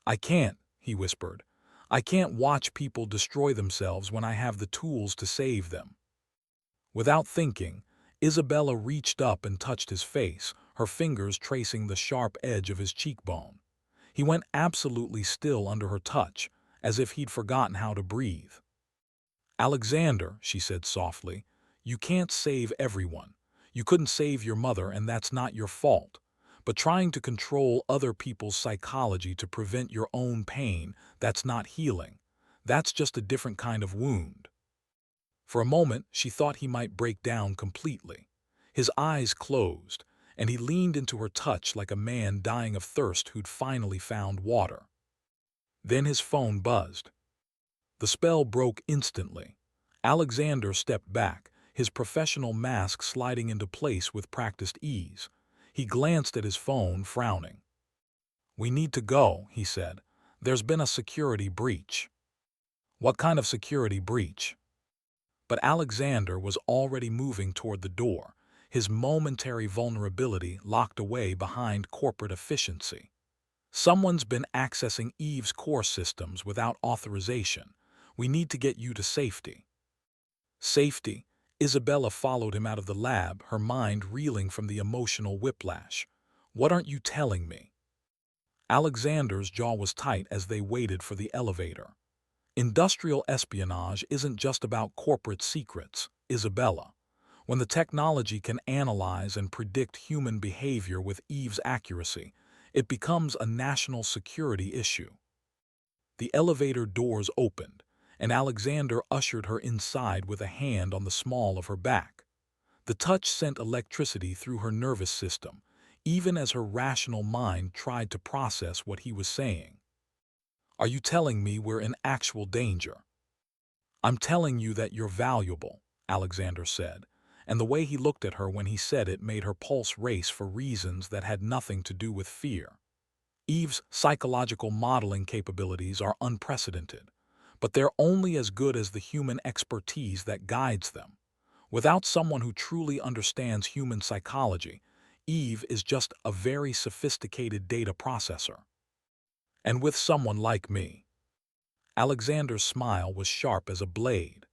I can't, he whispered. I can't watch people destroy themselves when I have the tools to save them. Without thinking, Isabella reached up and touched his face, her fingers tracing the sharp edge of his cheekbone. He went absolutely still under her touch, as if he'd forgotten how to breathe. "Alexander," she said softly, "you can't save everyone. You couldn't save your mother, and that's not your fault. But trying to control other people's psychology to prevent your own pain, that's not healing. That's just a different kind of wound." For a moment, she thought he might break down completely. His eyes closed, and he leaned into her touch like a man dying of thirst who'd finally found water. Then his phone buzzed. The spell broke instantly. Alexander stepped back, his professional mask sliding into place with practiced ease. He glanced at his phone, frowning. "We need to go," he said. "There's been a security breach." "What kind of security breach?" But Alexander was already moving toward the door, his momentary vulnerability locked away behind corporate efficiency. "Someone's been accessing Eve's core systems without authorization. We need to get you to safety." Safety? Isabella followed him out of the lab, her mind reeling from the emotional whiplash. "What aren't you telling me?" Alexander's jaw was tight as they waited for the elevator. "Industrial espionage isn't just about corporate secrets, Isabella. When the technology can analyze and predict human behavior with Eve's accuracy, it becomes a national security issue." The elevator doors opened, and Alexander ushered her inside with a hand on the small of her back. The touch sent electricity through her nervous system, even as her rational mind tried to process what he was saying. "Are you telling me we're in actual danger?" "I'm telling you that you're valuable," Alexander said, and the way he looked at her when he said it made her pulse race for reasons that had nothing to do with fear. Eve's psychological modeling capabilities are unprecedented, but they're only as good as the human expertise that guides them. Without someone who truly understands human psychology, Eve is just a very sophisticated data processor. And with someone like me. Alexander's smile was sharp as a blade.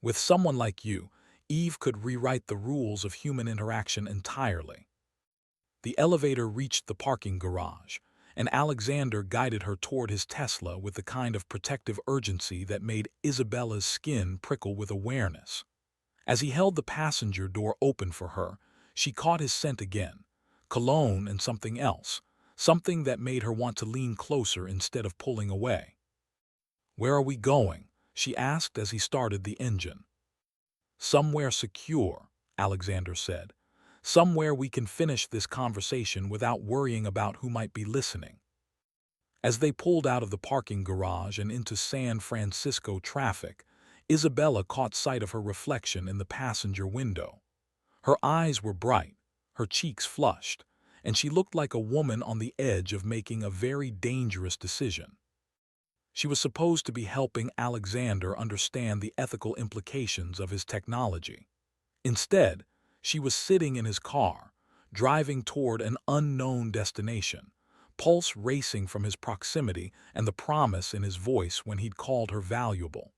With someone like you, Eve could rewrite the rules of human interaction entirely. The elevator reached the parking garage, and Alexander guided her toward his Tesla with the kind of protective urgency that made Isabella's skin prickle with awareness. As he held the passenger door open for her, she caught his scent again, cologne and something else, something that made her want to lean closer instead of pulling away. "Where are we going?" she asked as he started the engine. "Somewhere secure," Alexander said. "Somewhere we can finish this conversation without worrying about who might be listening." As they pulled out of the parking garage and into San Francisco traffic, Isabella caught sight of her reflection in the passenger window. Her eyes were bright, her cheeks flushed, and she looked like a woman on the edge of making a very dangerous decision. She was supposed to be helping Alexander understand the ethical implications of his technology. Instead, she was sitting in his car, driving toward an unknown destination, pulse racing from his proximity and the promise in his voice when he'd called her valuable.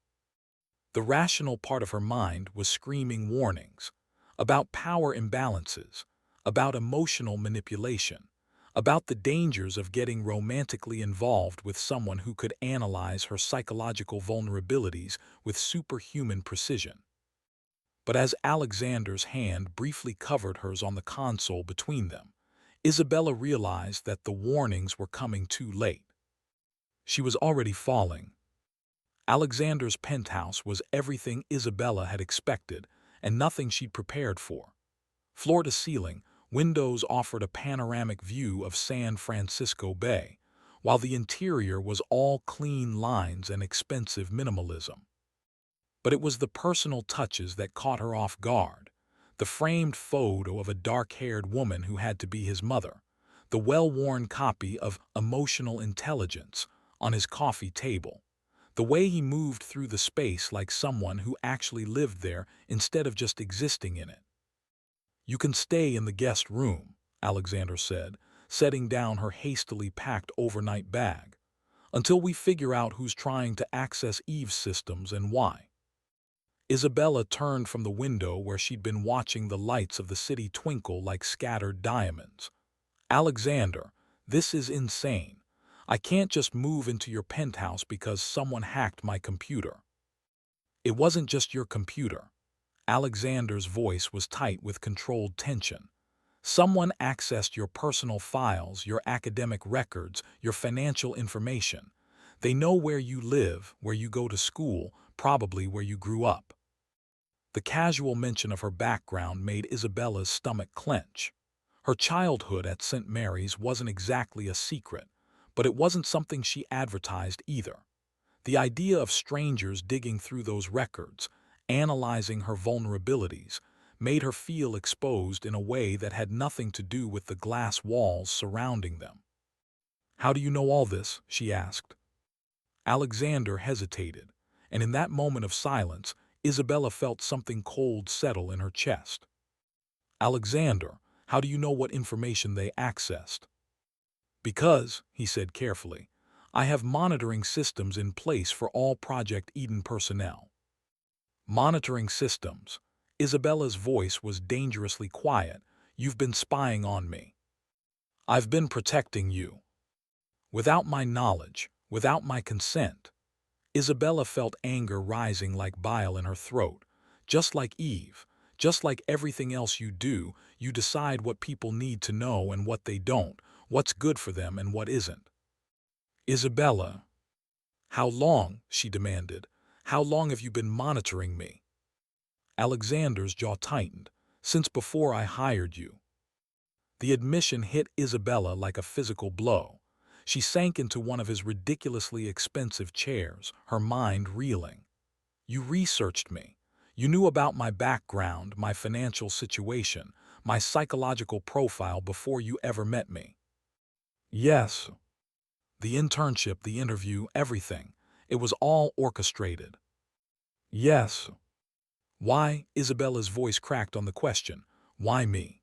The rational part of her mind was screaming warnings about power imbalances, about emotional manipulation, about the dangers of getting romantically involved with someone who could analyze her psychological vulnerabilities with superhuman precision. But as Alexander's hand briefly covered hers on the console between them, Isabella realized that the warnings were coming too late. She was already falling. Alexander's penthouse was everything Isabella had expected and nothing she'd prepared for. Floor to ceiling, windows offered a panoramic view of San Francisco Bay, while the interior was all clean lines and expensive minimalism. But it was the personal touches that caught her off guard. The framed photo of a dark-haired woman who had to be his mother, the well-worn copy of Emotional Intelligence on his coffee table, the way he moved through the space like someone who actually lived there instead of just existing in it. "You can stay in the guest room," Alexander said, setting down her hastily packed overnight bag, "until we figure out who's trying to access Eve's systems and why." Isabella turned from the window where she'd been watching the lights of the city twinkle like scattered diamonds. "Alexander, this is insane. I can't just move into your penthouse because someone hacked my computer." It wasn't just your computer. Alexander's voice was tight with controlled tension. Someone accessed your personal files, your academic records, your financial information. They know where you live, where you go to school, probably where you grew up. The casual mention of her background made Isabella's stomach clench. Her childhood at St. Mary's wasn't exactly a secret, but it wasn't something she advertised either. The idea of strangers digging through those records, analyzing her vulnerabilities, made her feel exposed in a way that had nothing to do with the glass walls surrounding them. "How do you know all this?" she asked. Alexander hesitated, and in that moment of silence, Isabella felt something cold settle in her chest. "Alexander, how do you know what information they accessed?" "Because," he said carefully, "I have monitoring systems in place for all Project Eden personnel." "Monitoring systems." Isabella's voice was dangerously quiet. "You've been spying on me. I've been protecting you. Without my knowledge, without my consent." Isabella felt anger rising like bile in her throat. Just like Eve, just like everything else you do, you decide what people need to know and what they don't, what's good for them and what isn't. "Isabella, how long?" she demanded. "How long have you been monitoring me?" Alexander's jaw tightened. "Since before I hired you." The admission hit Isabella like a physical blow. She sank into one of his ridiculously expensive chairs, her mind reeling. "You researched me. You knew about my background, my financial situation, my psychological profile before you ever met me." "Yes." "The internship, the interview, everything. It was all orchestrated." "Yes." "Why?" Isabella's voice cracked on the question. "Why me?"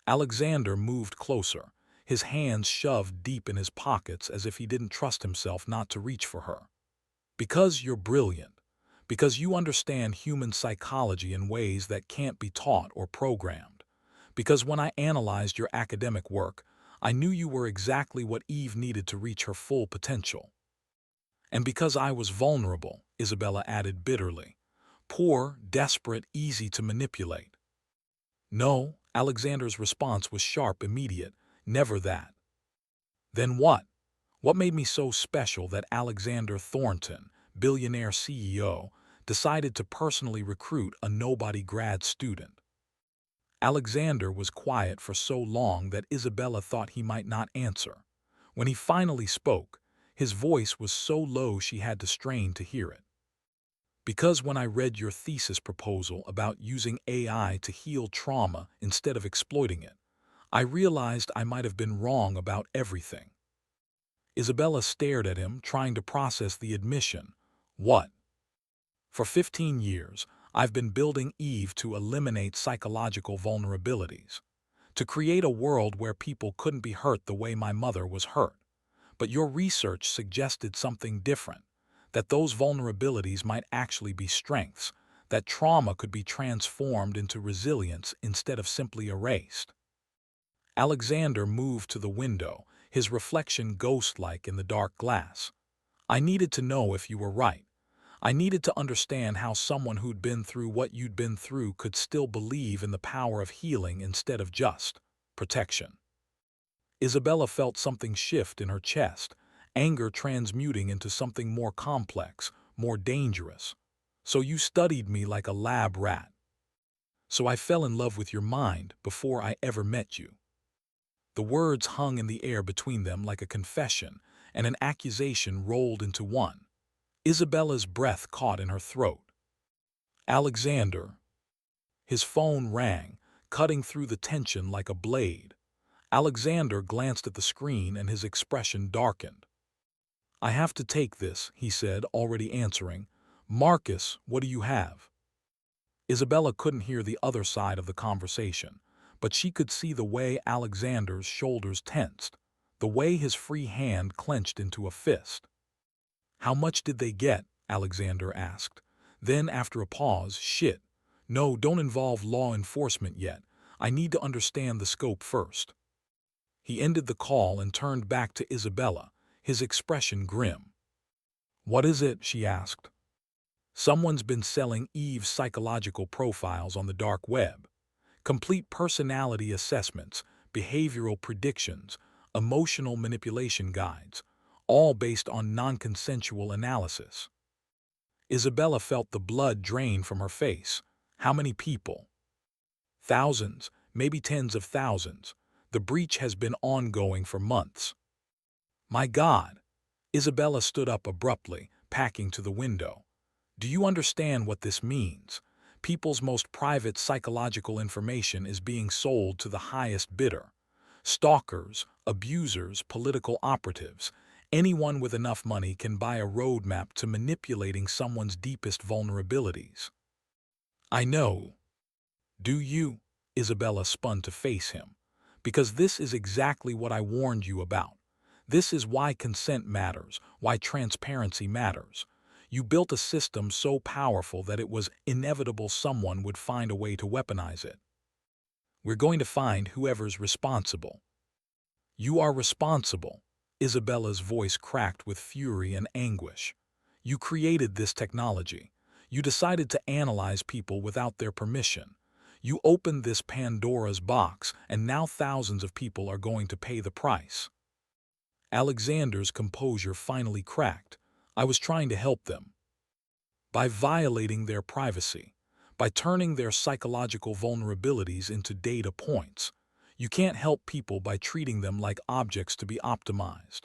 Alexander moved closer, his hands shoved deep in his pockets as if he didn't trust himself not to reach for her. "Because you're brilliant. Because you understand human psychology in ways that can't be taught or programmed. Because when I analyzed your academic work, I knew you were exactly what Eve needed to reach her full potential. And because I was vulnerable," Isabella added bitterly. "Poor, desperate, easy to manipulate." "No." Alexander's response was sharp, immediate. "Never that." "Then what? What made me so special that Alexander Thornton, Billionaire CEO, decided to personally recruit a nobody grad student?" Alexander was quiet for so long that Isabella thought he might not answer. When he finally spoke, his voice was so low she had to strain to hear it. "Because when I read your thesis proposal about using AI to heal trauma instead of exploiting it, I realized I might have been wrong about everything." Isabella stared at him, trying to process the admission. "What?" "For 15 years, I've been building Eve to eliminate psychological vulnerabilities, to create a world where people couldn't be hurt the way my mother was hurt. But your research suggested something different, that those vulnerabilities might actually be strengths, that trauma could be transformed into resilience instead of simply erased." Alexander moved to the window, his reflection ghost-like in the dark glass. "I needed to know if you were right. I needed to understand how someone who'd been through what you'd been through could still believe in the power of healing instead of just protection." Isabella felt something shift in her chest, anger transmuting into something more complex, more dangerous. "So you studied me like a lab rat. So I fell in love with your mind before I ever met you." The words hung in the air between them like a confession, and an accusation rolled into one. Isabella's breath caught in her throat. "Alexander." His phone rang, cutting through the tension like a blade. Alexander glanced at the screen and his expression darkened. "I have to take this," he said, already answering. "Marcus, what do you have?" Isabella couldn't hear the other side of the conversation, but she could see the way Alexander's shoulders tensed, the way his free hand clenched into a fist. "How much did they get?" Alexander asked. Then, after a pause, "Shit. No, don't involve law enforcement yet. I need to understand the scope first." He ended the call and turned back to Isabella, his expression grim. "What is it?" she asked. Someone's been selling Eve's psychological profiles on the dark web. Complete personality assessments, behavioral predictions, emotional manipulation guides, all based on non-consensual analysis. Isabella felt the blood drain from her face. How many people? Thousands, maybe tens of thousands. The breach has been ongoing for months. My God! Isabella stood up abruptly, packing to the window. Do you understand what this means? People's most private psychological information is being sold to the highest bidder. Stalkers, abusers, political operatives. Anyone with enough money can buy a roadmap to manipulating someone's deepest vulnerabilities. I know. Do you? Isabella spun to face him. Because this is exactly what I warned you about. This is why consent matters, why transparency matters. You built a system so powerful that it was inevitable someone would find a way to weaponize it. We're going to find whoever's responsible. You are responsible. Isabella's voice cracked with fury and anguish. You created this technology. You decided to analyze people without their permission. You opened this Pandora's box, and now thousands of people are going to pay the price. Alexander's composure finally cracked. I was trying to help them. By violating their privacy, by turning their psychological vulnerabilities into data points. You can't help people by treating them like objects to be optimized.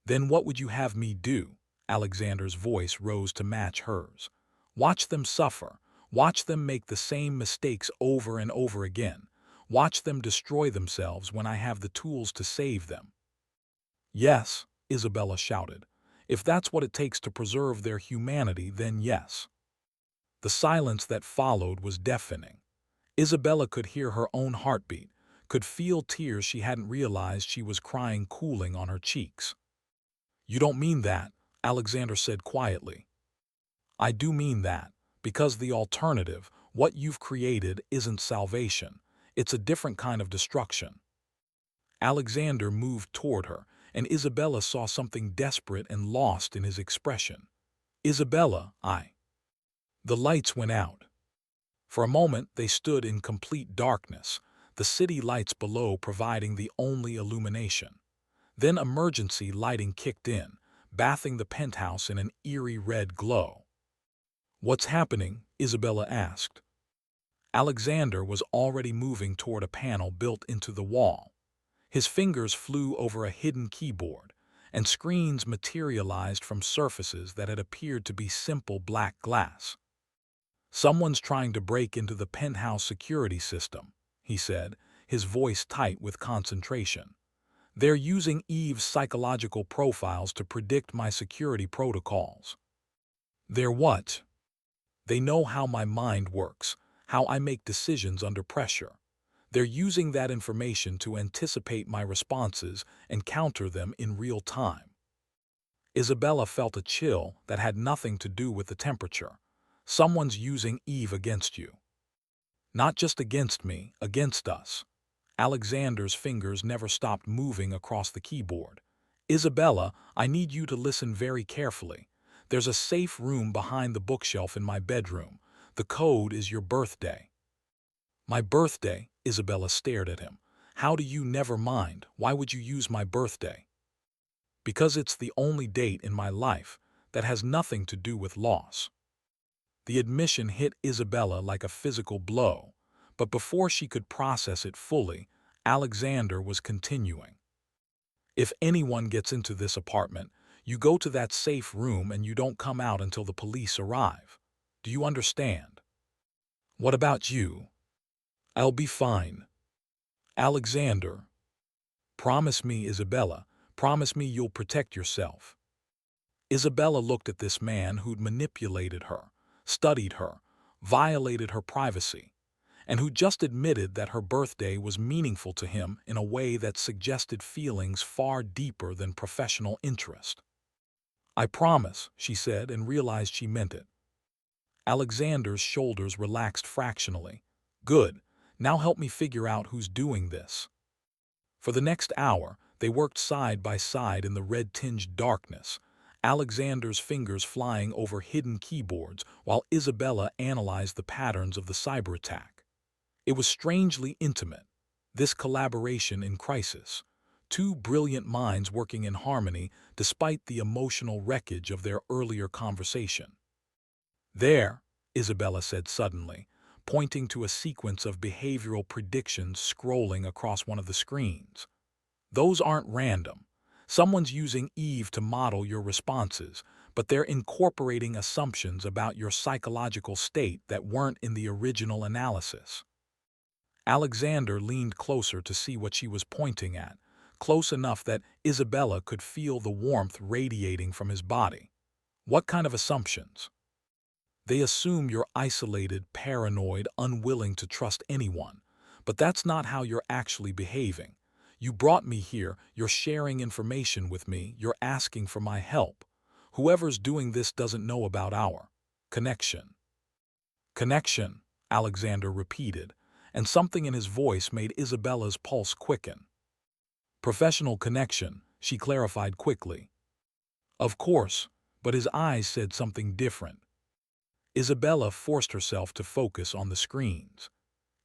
Then what would you have me do? Alexander's voice rose to match hers. Watch them suffer. Watch them make the same mistakes over and over again. Watch them destroy themselves when I have the tools to save them. Yes, Isabella shouted. If that's what it takes to preserve their humanity, then yes. The silence that followed was deafening. Isabella could hear her own heartbeat, could feel tears she hadn't realized she was crying cooling on her cheeks. You don't mean that, Alexander said quietly. I do mean that, because the alternative, what you've created, isn't salvation. It's a different kind of destruction. Alexander moved toward her, and Isabella saw something desperate and lost in his expression. Isabella, The lights went out. For a moment they stood in complete darkness, the city lights below providing the only illumination. Then emergency lighting kicked in, bathing the penthouse in an eerie red glow. What's happening? Isabella asked. Alexander was already moving toward a panel built into the wall. His fingers flew over a hidden keyboard, and screens materialized from surfaces that had appeared to be simple black glass. Someone's trying to break into the penthouse security system, he said, his voice tight with concentration. They're using Eve's psychological profiles to predict my security protocols. They're what? They know how my mind works, how I make decisions under pressure. They're using that information to anticipate my responses and counter them in real time. Isabella felt a chill that had nothing to do with the temperature. Someone's using Eve against you. Not just against me, against us. Alexander's fingers never stopped moving across the keyboard. Isabella, I need you to listen very carefully. There's a safe room behind the bookshelf in my bedroom. The code is your birthday. My birthday? Isabella stared at him. How do you never mind? Why would you use my birthday? Because it's the only date in my life that has nothing to do with loss. The admission hit Isabella like a physical blow, but before she could process it fully, Alexander was continuing. If anyone gets into this apartment, you go to that safe room and you don't come out until the police arrive. Do you understand? What about you? I'll be fine. Alexander. Promise me, Isabella. Promise me you'll protect yourself. Isabella looked at this man who'd manipulated her, studied her, violated her privacy, and who just admitted that her birthday was meaningful to him in a way that suggested feelings far deeper than professional interest. I promise, she said, and realized she meant it. Alexander's shoulders relaxed fractionally. Good. Now help me figure out who's doing this. For the next hour, they worked side by side in the red-tinged darkness. Alexander's fingers flying over hidden keyboards while Isabella analyzed the patterns of the cyber attack. It was strangely intimate, this collaboration in crisis. Two brilliant minds working in harmony despite the emotional wreckage of their earlier conversation. "There," Isabella said suddenly, pointing to a sequence of behavioral predictions scrolling across one of the screens. "Those aren't random. Someone's using Eve to model your responses, but they're incorporating assumptions about your psychological state that weren't in the original analysis." Alexander leaned closer to see what she was pointing at, close enough that Isabella could feel the warmth radiating from his body. "What kind of assumptions?" "They assume you're isolated, paranoid, unwilling to trust anyone. But that's not how you're actually behaving. You brought me here, you're sharing information with me, you're asking for my help. Whoever's doing this doesn't know about our connection." "Connection," Alexander repeated, and something in his voice made Isabella's pulse quicken. "Professional connection," she clarified quickly. "Of course," but his eyes said something different. Isabella forced herself to focus on the screens.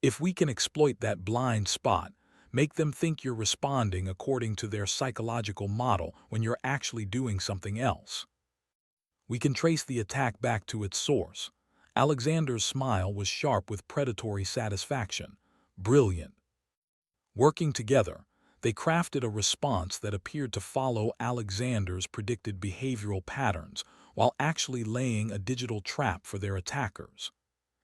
"If we can exploit that blind spot, make them think you're responding according to their psychological model when you're actually doing something else, we can trace the attack back to its source." Alexander's smile was sharp with predatory satisfaction. "Brilliant." Working together, they crafted a response that appeared to follow Alexander's predicted behavioral patterns while actually laying a digital trap for their attackers.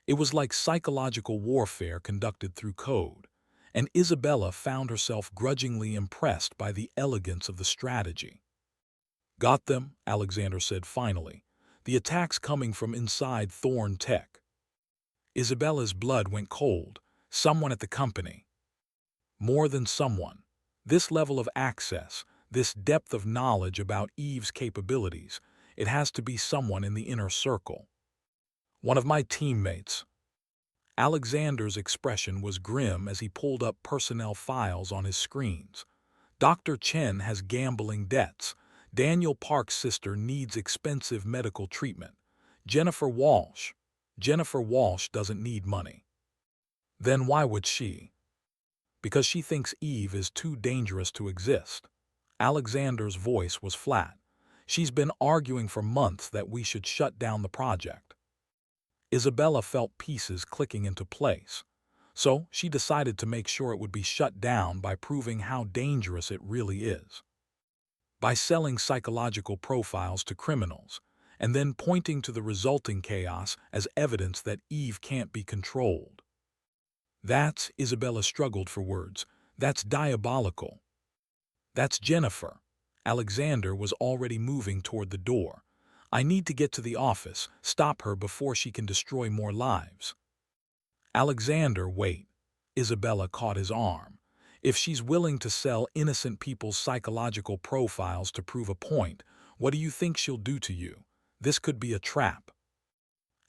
It was like psychological warfare conducted through code, and Isabella found herself grudgingly impressed by the elegance of the strategy. "Got them," Alexander said finally. "The attack's coming from inside Thorn Tech." Isabella's blood went cold. Someone at the company. More than someone. This level of access, this depth of knowledge about Eve's capabilities, it has to be someone in the inner circle. "One of my teammates." Alexander's expression was grim as he pulled up personnel files on his screens. "Dr. Chen has gambling debts. Daniel Park's sister needs expensive medical treatment. Jennifer Walsh. Jennifer Walsh doesn't need money." "Then why would she?" "Because she thinks Eve is too dangerous to exist." Alexander's voice was flat. "She's been arguing for months that we should shut down the project." Isabella felt pieces clicking into place. So she decided to make sure it would be shut down by proving how dangerous it really is. By selling psychological profiles to criminals, and then pointing to the resulting chaos as evidence that Eve can't be controlled. Isabella struggled for words, "That's diabolical." "That's Jennifer." Alexander was already moving toward the door. "I need to get to the office, stop her before she can destroy more lives." "Alexander, wait." Isabella caught his arm. "If she's willing to sell innocent people's psychological profiles to prove a point, what do you think she'll do to you? This could be a trap."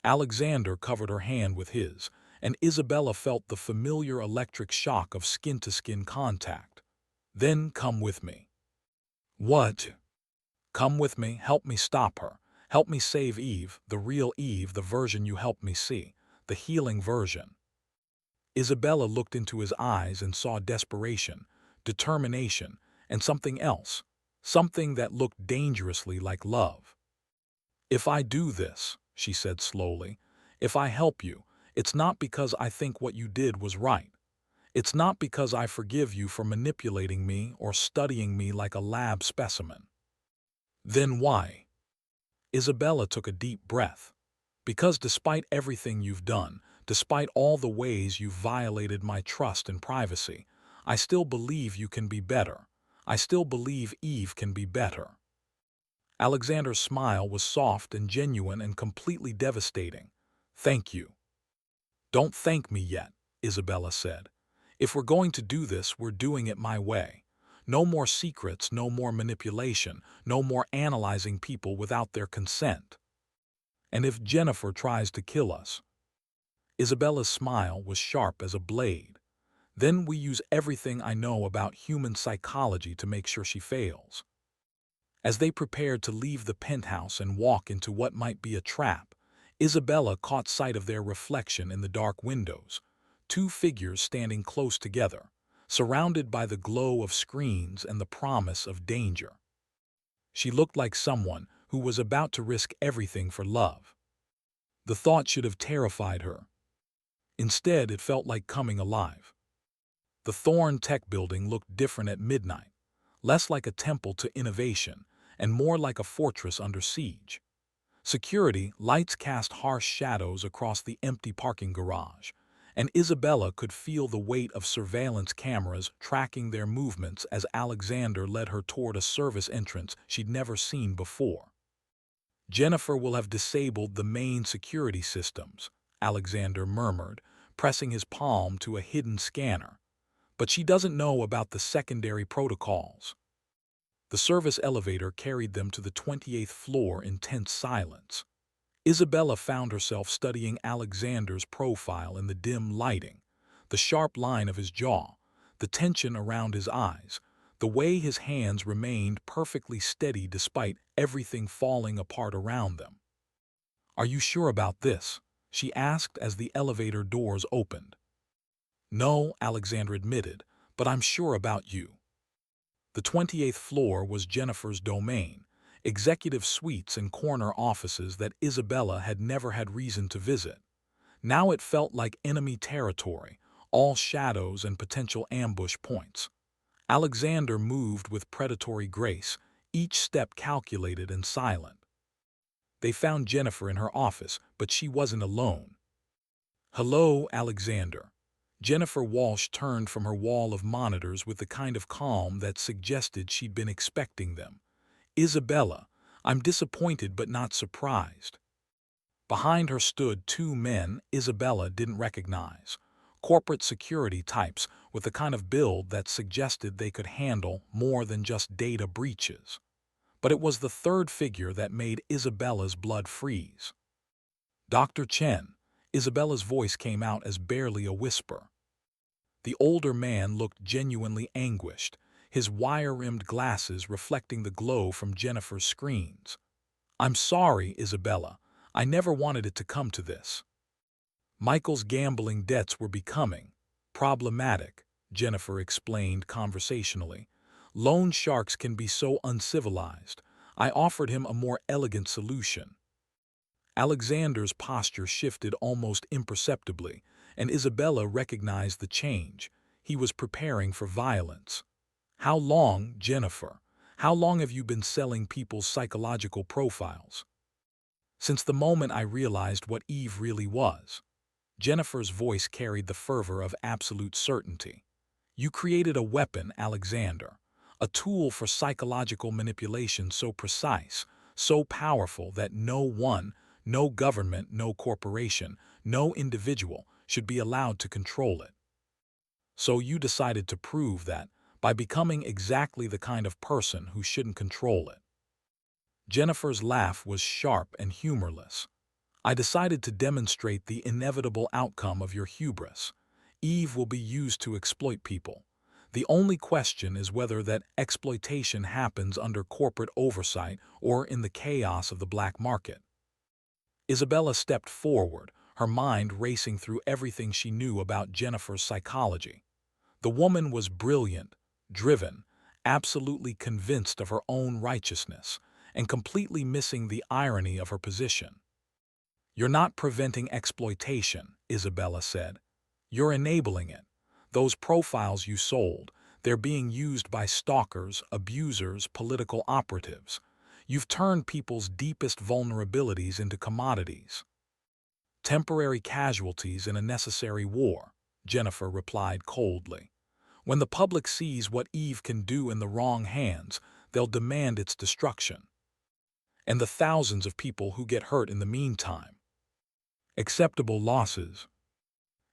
Alexander covered her hand with his, and Isabella felt the familiar electric shock of skin-to-skin contact. "Then come with me." "What?" "Come with me, help me stop her. Help me save Eve, the real Eve, the version you helped me see, the healing version." Isabella looked into his eyes and saw desperation, determination, and something else, something that looked dangerously like love. "If I do this," she said slowly, "if I help you, it's not because I think what you did was right. It's not because I forgive you for manipulating me or studying me like a lab specimen." "Then why?" Isabella took a deep breath. "Because despite everything you've done, despite all the ways you've violated my trust and privacy, I still believe you can be better. I still believe Eve can be better." Alexander's smile was soft and genuine and completely devastating. "Thank you." "Don't thank me yet," Isabella said. "If we're going to do this, we're doing it my way. No more secrets, no more manipulation, no more analyzing people without their consent. And if Jennifer tries to kill us—" Isabella's smile was sharp as a blade. "Then we use everything I know about human psychology to make sure she fails." As they prepared to leave the penthouse and walk into what might be a trap, Isabella caught sight of their reflection in the dark windows, two figures standing close together, surrounded by the glow of screens and the promise of danger. She looked like someone who was about to risk everything for love. The thought should have terrified her. Instead, it felt like coming alive. The Thorn Tech building looked different at midnight, less like a temple to innovation and more like a fortress under siege. Security lights cast harsh shadows across the empty parking garage, and Isabella could feel the weight of surveillance cameras tracking their movements as Alexander led her toward a service entrance she'd never seen before. Jennifer will have disabled the main security systems, Alexander murmured, pressing his palm to a hidden scanner. But she doesn't know about the secondary protocols. The service elevator carried them to the 28th floor in tense silence. Isabella found herself studying Alexander's profile in the dim lighting, the sharp line of his jaw, the tension around his eyes, the way his hands remained perfectly steady despite everything falling apart around them. "Are you sure about this?" she asked as the elevator doors opened. "No," Alexander admitted, "but I'm sure about you." The 28th floor was Jennifer's domain, executive suites and corner offices that Isabella had never had reason to visit. Now it felt like enemy territory, all shadows and potential ambush points. Alexander moved with predatory grace, each step calculated and silent. They found Jennifer in her office, but she wasn't alone. "Hello, Alexander." Jennifer Walsh turned from her wall of monitors with the kind of calm that suggested she'd been expecting them. "Isabella, I'm disappointed but not surprised." Behind her stood two men Isabella didn't recognize, corporate security types with the kind of build that suggested they could handle more than just data breaches. But it was the third figure that made Isabella's blood freeze. "Dr. Chen." Isabella's voice came out as barely a whisper. The older man looked genuinely anguished, his wire-rimmed glasses reflecting the glow from Jennifer's screens. "I'm sorry, Isabella. I never wanted it to come to this." Michael's gambling debts were becoming problematic, Jennifer explained conversationally. "Loan sharks can be so uncivilized. I offered him a more elegant solution." Alexander's posture shifted almost imperceptibly, and Isabella recognized the change. He was preparing for violence. "How long, Jennifer? How long have you been selling people's psychological profiles?" "Since the moment I realized what Eve really was." Jennifer's voice carried the fervor of absolute certainty. "You created a weapon, Alexander, a tool for psychological manipulation so precise, so powerful that no government, no corporation, no individual should be allowed to control it. So you decided to prove that by becoming exactly the kind of person who shouldn't control it." Jennifer's laugh was sharp and humorless. "I decided to demonstrate the inevitable outcome of your hubris. Eve will be used to exploit people. The only question is whether that exploitation happens under corporate oversight or in the chaos of the black market." Isabella stepped forward, her mind racing through everything she knew about Jennifer's psychology. The woman was brilliant, driven, absolutely convinced of her own righteousness, and completely missing the irony of her position. "You're not preventing exploitation," Isabella said. "You're enabling it. Those profiles you sold, they're being used by stalkers, abusers, political operatives. You've turned people's deepest vulnerabilities into commodities." "Temporary casualties in a necessary war," Jennifer replied coldly. "When the public sees what Eve can do in the wrong hands, they'll demand its destruction. And the thousands of people who get hurt in the meantime. Acceptable losses."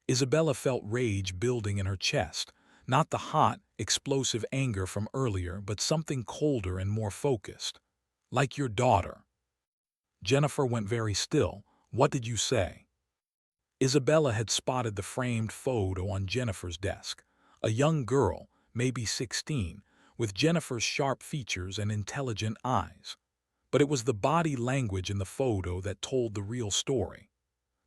Isabella felt rage building in her chest, not the hot, explosive anger from earlier, but something colder and more focused. "Like your daughter." Jennifer went very still. "What did you say?" Isabella had spotted the framed photo on Jennifer's desk. A young girl, maybe 16, with Jennifer's sharp features and intelligent eyes. But it was the body language in the photo that told the real story.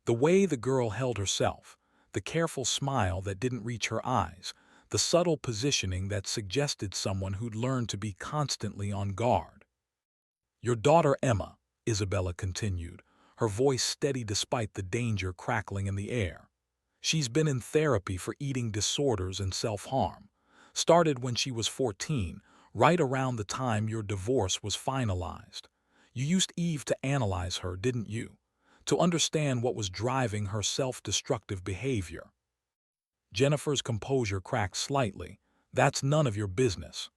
The way the girl held herself, the careful smile that didn't reach her eyes, the subtle positioning that suggested someone who'd learned to be constantly on guard. "Your daughter Emma," Isabella continued, her voice steady despite the danger crackling in the air. "She's been in therapy for eating disorders and self-harm. Started when she was 14, right around the time your divorce was finalized. You used Eve to analyze her, didn't you? To understand what was driving her self-destructive behavior." Jennifer's composure cracked slightly. "That's none of your business.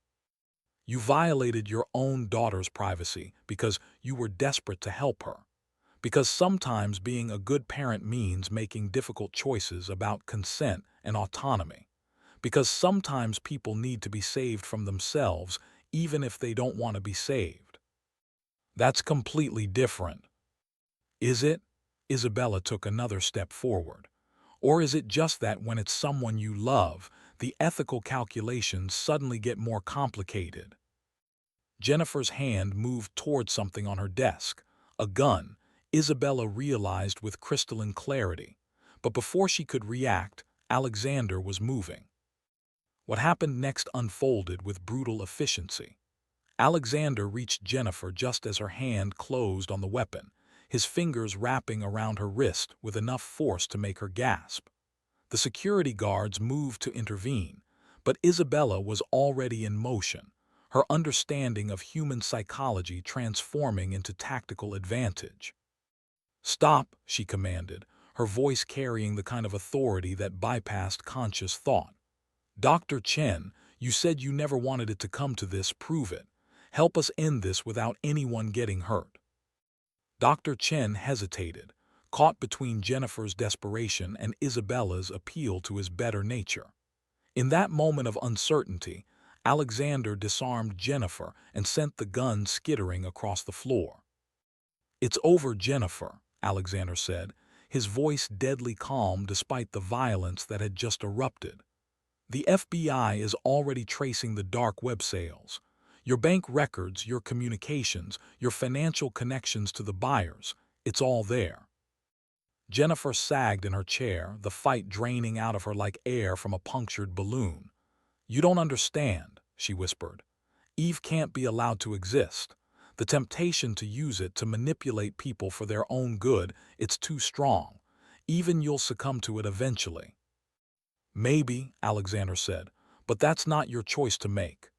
You violated your own daughter's privacy because you were desperate to help her. Because sometimes being a good parent means making difficult choices about consent and autonomy. Because sometimes people need to be saved from themselves even if they don't want to be saved." "That's completely different." "Is it?" Isabella took another step forward. "Or is it just that when it's someone you love, the ethical calculations suddenly get more complicated?" Jennifer's hand moved toward something on her desk, a gun, Isabella realized with crystalline clarity. But before she could react, Alexander was moving. What happened next unfolded with brutal efficiency. Alexander reached Jennifer just as her hand closed on the weapon, his fingers wrapping around her wrist with enough force to make her gasp. The security guards moved to intervene, but Isabella was already in motion, her understanding of human psychology transforming into tactical advantage. "Stop," she commanded, her voice carrying the kind of authority that bypassed conscious thought. "Dr. Chen, you said you never wanted it to come to this. Prove it. Help us end this without anyone getting hurt." Dr. Chen hesitated, caught between Jennifer's desperation and Isabella's appeal to his better nature. In that moment of uncertainty, Alexander disarmed Jennifer and sent the gun skittering across the floor. "It's over, Jennifer," Alexander said, his voice deadly calm despite the violence that had just erupted. "The FBI is already tracing the dark web sales. Your bank records, your communications, your financial connections to the buyers, it's all there." Jennifer sagged in her chair, the fight draining out of her like air from a punctured balloon. "You don't understand," she whispered. "Eve can't be allowed to exist. The temptation to use it to manipulate people for their own good, it's too strong. Even you'll succumb to it eventually." "Maybe," Alexander said, "but that's not your choice to make."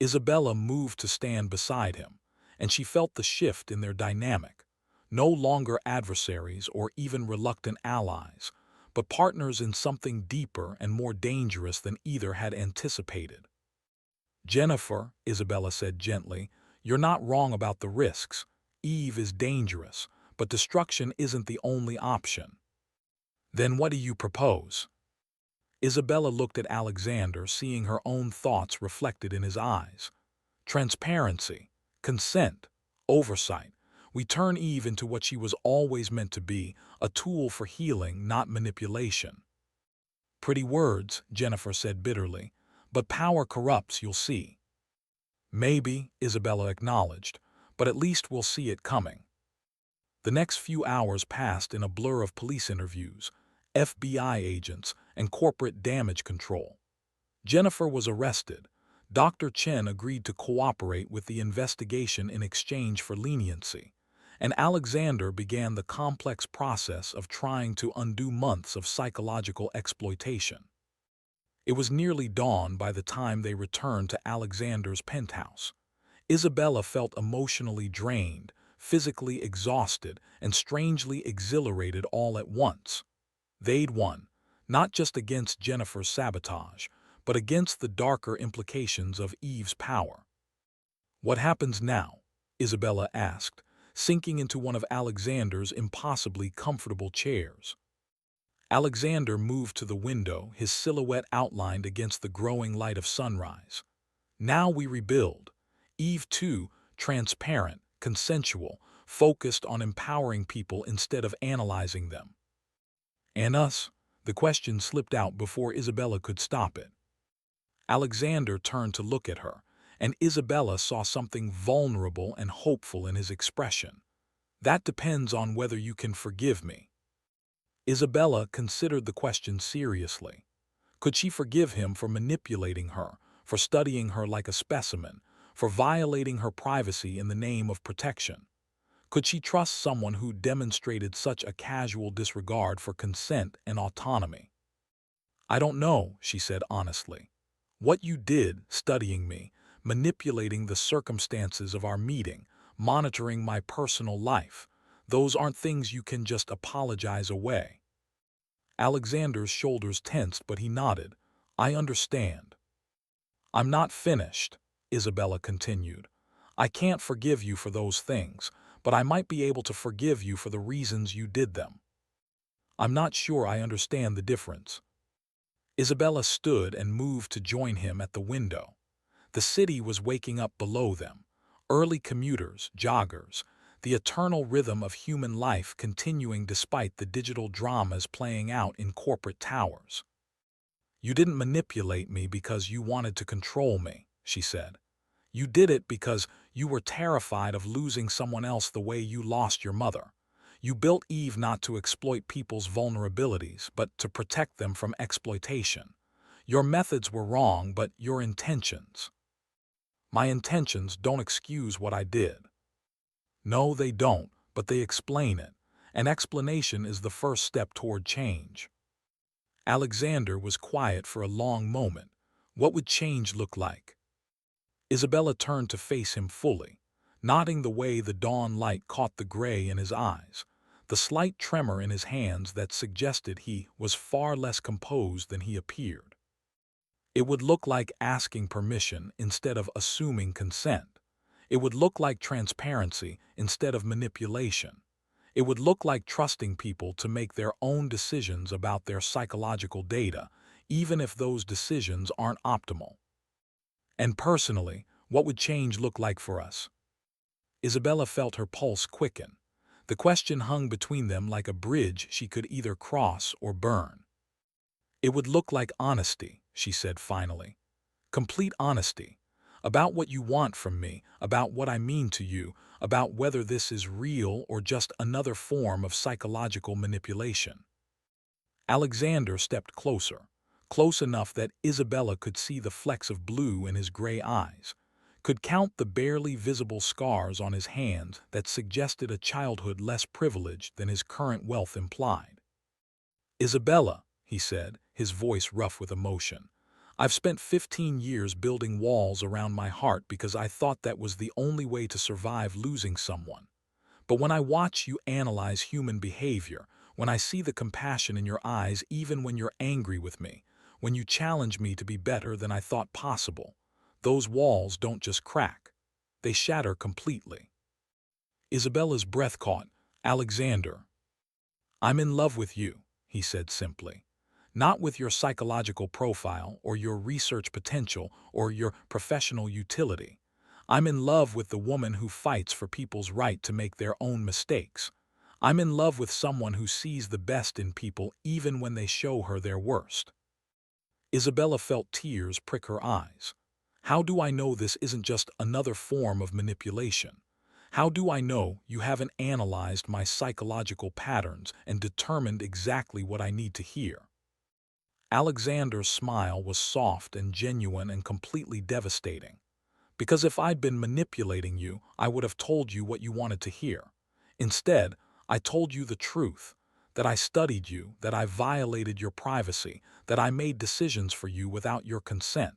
Isabella moved to stand beside him, and she felt the shift in their dynamic. No longer adversaries or even reluctant allies, but partners in something deeper and more dangerous than either had anticipated. "Jennifer," Isabella said gently, "you're not wrong about the risks. Eve is dangerous, but destruction isn't the only option." "Then what do you propose?" Isabella looked at Alexander, seeing her own thoughts reflected in his eyes. "Transparency, consent, oversight. We turn Eve into what she was always meant to be, a tool for healing, not manipulation." "Pretty words," Jennifer said bitterly, "but power corrupts, you'll see." "Maybe," Isabella acknowledged, "but at least we'll see it coming." The next few hours passed in a blur of police interviews, FBI agents, and corporate damage control. Jennifer was arrested. Dr. Chen agreed to cooperate with the investigation in exchange for leniency, and Alexander began the complex process of trying to undo months of psychological exploitation. It was nearly dawn by the time they returned to Alexander's penthouse. Isabella felt emotionally drained, physically exhausted, and strangely exhilarated all at once. They'd won, not just against Jennifer's sabotage, but against the darker implications of Eve's power. "What happens now?" Isabella asked, sinking into one of Alexander's impossibly comfortable chairs. Alexander moved to the window, his silhouette outlined against the growing light of sunrise. "Now we rebuild. Eve, too, transparent, consensual, focused on empowering people instead of analyzing them." "And us?" The question slipped out before Isabella could stop it. Alexander turned to look at her, and Isabella saw something vulnerable and hopeful in his expression. That depends on whether you can forgive me. Isabella considered the question seriously. Could she forgive him for manipulating her, for studying her like a specimen, for violating her privacy in the name of protection? Could she trust someone who demonstrated such a casual disregard for consent and autonomy? I don't know, she said honestly. What you did, studying me, manipulating the circumstances of our meeting, monitoring my personal life, those aren't things you can just apologize away. Alexander's shoulders tensed, but he nodded. I understand. I'm not finished, Isabella continued. I can't forgive you for those things, but I might be able to forgive you for the reasons you did them. I'm not sure I understand the difference. Isabella stood and moved to join him at the window. The city was waking up below them. Early commuters, joggers, the eternal rhythm of human life continuing despite the digital dramas playing out in corporate towers. You didn't manipulate me because you wanted to control me, she said. You did it because you were terrified of losing someone else the way you lost your mother. You built Eve not to exploit people's vulnerabilities, but to protect them from exploitation. Your methods were wrong, but your intentions. My intentions don't excuse what I did. No, they don't, but they explain it. An explanation is the first step toward change. Alexander was quiet for a long moment. What would change look like? Isabella turned to face him fully, nodding the way the dawn light caught the gray in his eyes, the slight tremor in his hands that suggested he was far less composed than he appeared. It would look like asking permission instead of assuming consent. It would look like transparency instead of manipulation. It would look like trusting people to make their own decisions about their psychological data, even if those decisions aren't optimal. And personally, what would change look like for us? Isabella felt her pulse quicken. The question hung between them like a bridge she could either cross or burn. It would look like honesty, she said finally. Complete honesty. About what you want from me, about what I mean to you, about whether this is real or just another form of psychological manipulation. Alexander stepped closer, close enough that Isabella could see the flecks of blue in his gray eyes, could count the barely visible scars on his hands that suggested a childhood less privileged than his current wealth implied. Isabella, he said, his voice rough with emotion, I've spent 15 years building walls around my heart because I thought that was the only way to survive losing someone. But when I watch you analyze human behavior, when I see the compassion in your eyes even when you're angry with me, when you challenge me to be better than I thought possible, those walls don't just crack. They shatter completely. Isabella's breath caught. Alexander, I'm in love with you, he said simply. Not with your psychological profile or your research potential or your professional utility. I'm in love with the woman who fights for people's right to make their own mistakes. I'm in love with someone who sees the best in people even when they show her their worst. Isabella felt tears prick her eyes. How do I know this isn't just another form of manipulation? How do I know you haven't analyzed my psychological patterns and determined exactly what I need to hear? Alexander's smile was soft and genuine and completely devastating. Because if I'd been manipulating you, I would have told you what you wanted to hear. Instead, I told you the truth, that I studied you, that I violated your privacy, that I made decisions for you without your consent.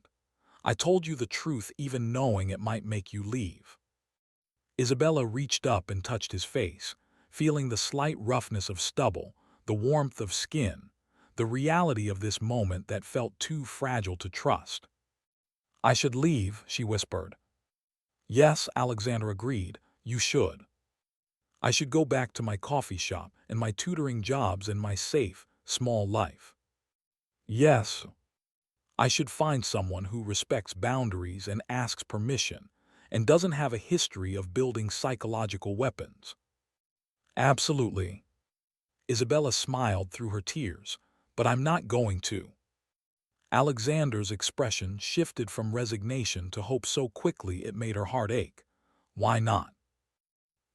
I told you the truth even knowing it might make you leave. Isabella reached up and touched his face, feeling the slight roughness of stubble, the warmth of skin, the reality of this moment that felt too fragile to trust. I should leave, she whispered. Yes, Alexander agreed, you should. I should go back to my coffee shop and my tutoring jobs and my safe, small life. Yes, I should find someone who respects boundaries and asks permission and doesn't have a history of building psychological weapons. Absolutely. Isabella smiled through her tears, but I'm not going to. Alexander's expression shifted from resignation to hope so quickly it made her heart ache. Why not?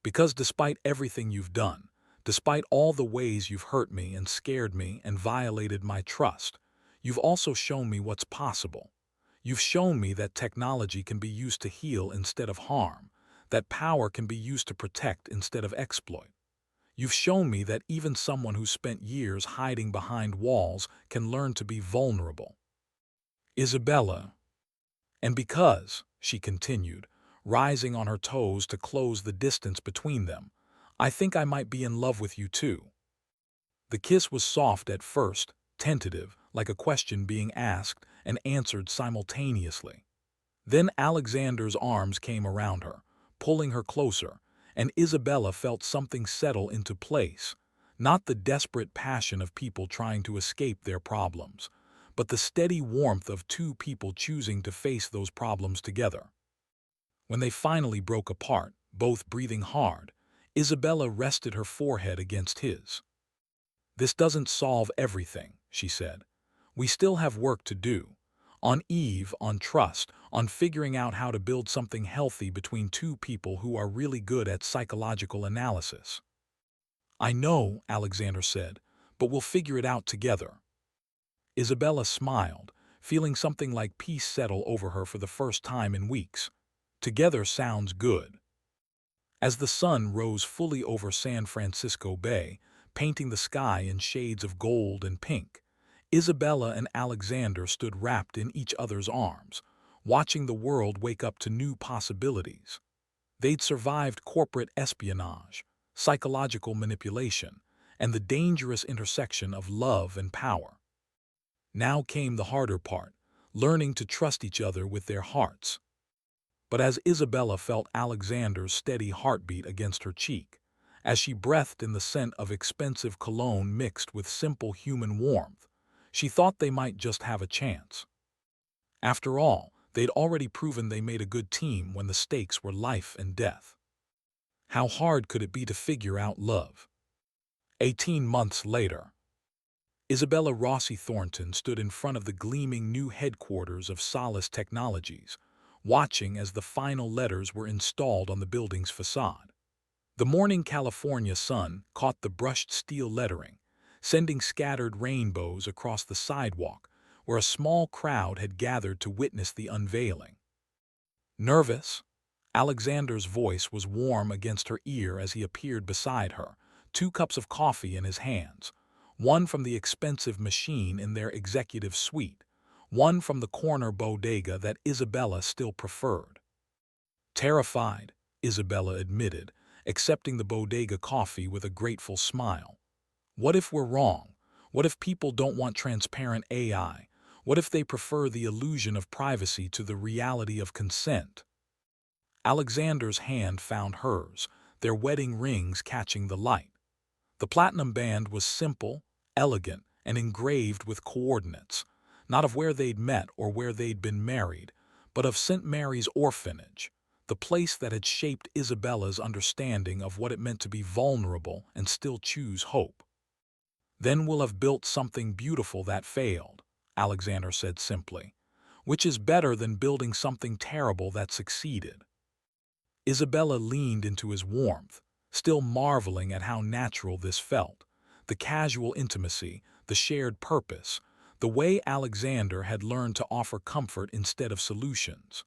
Because despite everything you've done, despite all the ways you've hurt me and scared me and violated my trust, you've also shown me what's possible. You've shown me that technology can be used to heal instead of harm, that power can be used to protect instead of exploit. You've shown me that even someone who spent years hiding behind walls can learn to be vulnerable. Isabella. And because, she continued, rising on her toes to close the distance between them, I think I might be in love with you too. The kiss was soft at first, tentative, like a question being asked and answered simultaneously. Then Alexander's arms came around her, pulling her closer, and Isabella felt something settle into place, not the desperate passion of people trying to escape their problems, but the steady warmth of two people choosing to face those problems together. When they finally broke apart, both breathing hard, Isabella rested her forehead against his. This doesn't solve everything, she said. We still have work to do. On Eve, on trust, on figuring out how to build something healthy between two people who are really good at psychological analysis. I know, Alexander said, but we'll figure it out together. Isabella smiled, feeling something like peace settle over her for the first time in weeks. Together sounds good. As the sun rose fully over San Francisco Bay, painting the sky in shades of gold and pink, Isabella and Alexander stood wrapped in each other's arms, watching the world wake up to new possibilities. They'd survived corporate espionage, psychological manipulation, and the dangerous intersection of love and power. Now came the harder part, learning to trust each other with their hearts. But as Isabella felt Alexander's steady heartbeat against her cheek, as she breathed in the scent of expensive cologne mixed with simple human warmth, she thought they might just have a chance. After all, they'd already proven they made a good team when the stakes were life and death. How hard could it be to figure out love? 18 months later, Isabella Rossi Thornton stood in front of the gleaming new headquarters of Solace Technologies, watching as the final letters were installed on the building's facade. The morning California sun caught the brushed steel lettering, sending scattered rainbows across the sidewalk where a small crowd had gathered to witness the unveiling. Nervous? Alexander's voice was warm against her ear as he appeared beside her, 2 cups of coffee in his hands, one from the expensive machine in their executive suite, one from the corner bodega that Isabella still preferred. Terrified, Isabella admitted, accepting the bodega coffee with a grateful smile. What if we're wrong? What if people don't want transparent AI? What if they prefer the illusion of privacy to the reality of consent? Alexander's hand found hers, their wedding rings catching the light. The platinum band was simple, elegant, and engraved with coordinates, not of where they'd met or where they'd been married, but of St. Mary's Orphanage, the place that had shaped Isabella's understanding of what it meant to be vulnerable and still choose hope. Then we'll have built something beautiful that failed, Alexander said simply, which is better than building something terrible that succeeded. Isabella leaned into his warmth, still marveling at how natural this felt, the casual intimacy, the shared purpose, the way Alexander had learned to offer comfort instead of solutions.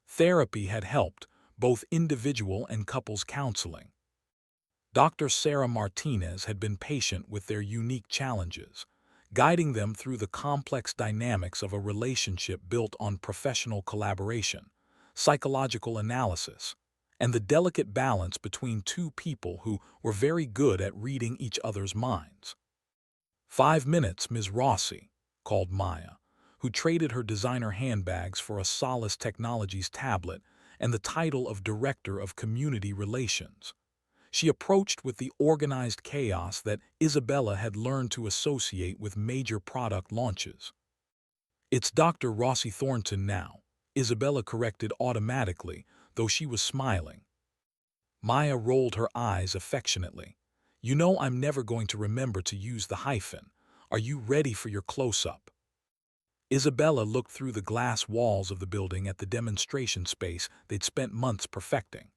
Therapy had helped, both individual and couples counseling. Dr. Sarah Martinez had been patient with their unique challenges, guiding them through the complex dynamics of a relationship built on professional collaboration, psychological analysis, and the delicate balance between two people who were very good at reading each other's minds. 5 minutes, Ms. Rossi, called Maya, who traded her designer handbags for a Solace Technologies tablet and the title of Director of Community Relations. She approached with the organized chaos that Isabella had learned to associate with major product launches. It's Dr. Rossi Thornton now, Isabella corrected automatically, though she was smiling. Maya rolled her eyes affectionately. You know I'm never going to remember to use the hyphen. Are you ready for your close-up? Isabella looked through the glass walls of the building at the demonstration space they'd spent months perfecting.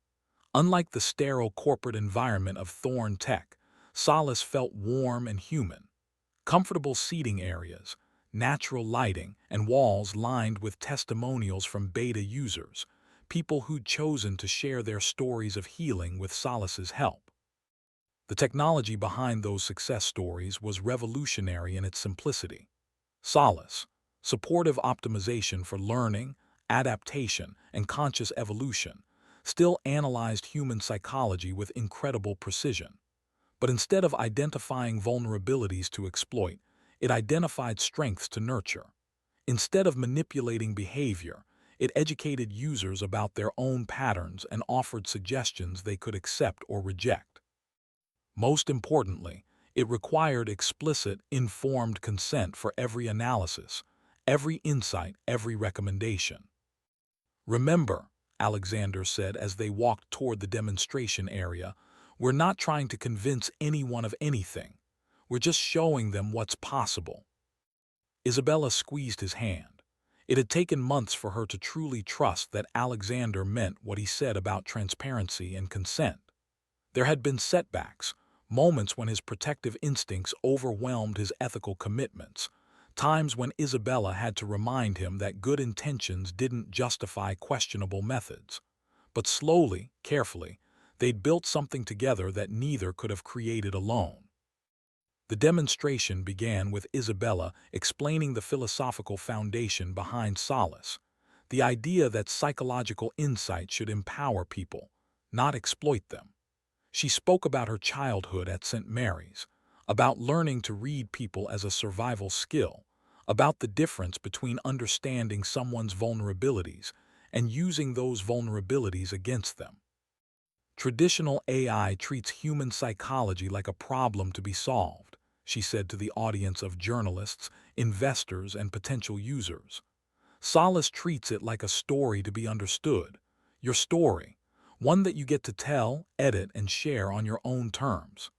Unlike the sterile corporate environment of Thorn Tech, Solace felt warm and human. Comfortable seating areas, natural lighting, and walls lined with testimonials from beta users, people who'd chosen to share their stories of healing with Solace's help. The technology behind those success stories was revolutionary in its simplicity. Solace, supportive optimization for learning, adaptation, and conscious evolution, still analyzed human psychology with incredible precision. But instead of identifying vulnerabilities to exploit, it identified strengths to nurture. Instead of manipulating behavior, it educated users about their own patterns and offered suggestions they could accept or reject. Most importantly, it required explicit, informed consent for every analysis, every insight, every recommendation. "Remember," Alexander said as they walked toward the demonstration area, "we're not trying to convince anyone of anything. We're just showing them what's possible." Isabella squeezed his hand. It had taken months for her to truly trust that Alexander meant what he said about transparency and consent. There had been setbacks, moments when his protective instincts overwhelmed his ethical commitments, times when Isabella had to remind him that good intentions didn't justify questionable methods. But slowly, carefully, they'd built something together that neither could have created alone. The demonstration began with Isabella explaining the philosophical foundation behind Solace, the idea that psychological insight should empower people, not exploit them. She spoke about her childhood at St. Mary's, about learning to read people as a survival skill, about the difference between understanding someone's vulnerabilities and using those vulnerabilities against them. "Traditional AI treats human psychology like a problem to be solved," she said to the audience of journalists, investors, and potential users. "Solace treats it like a story to be understood. Your story, one that you get to tell, edit, and share on your own terms."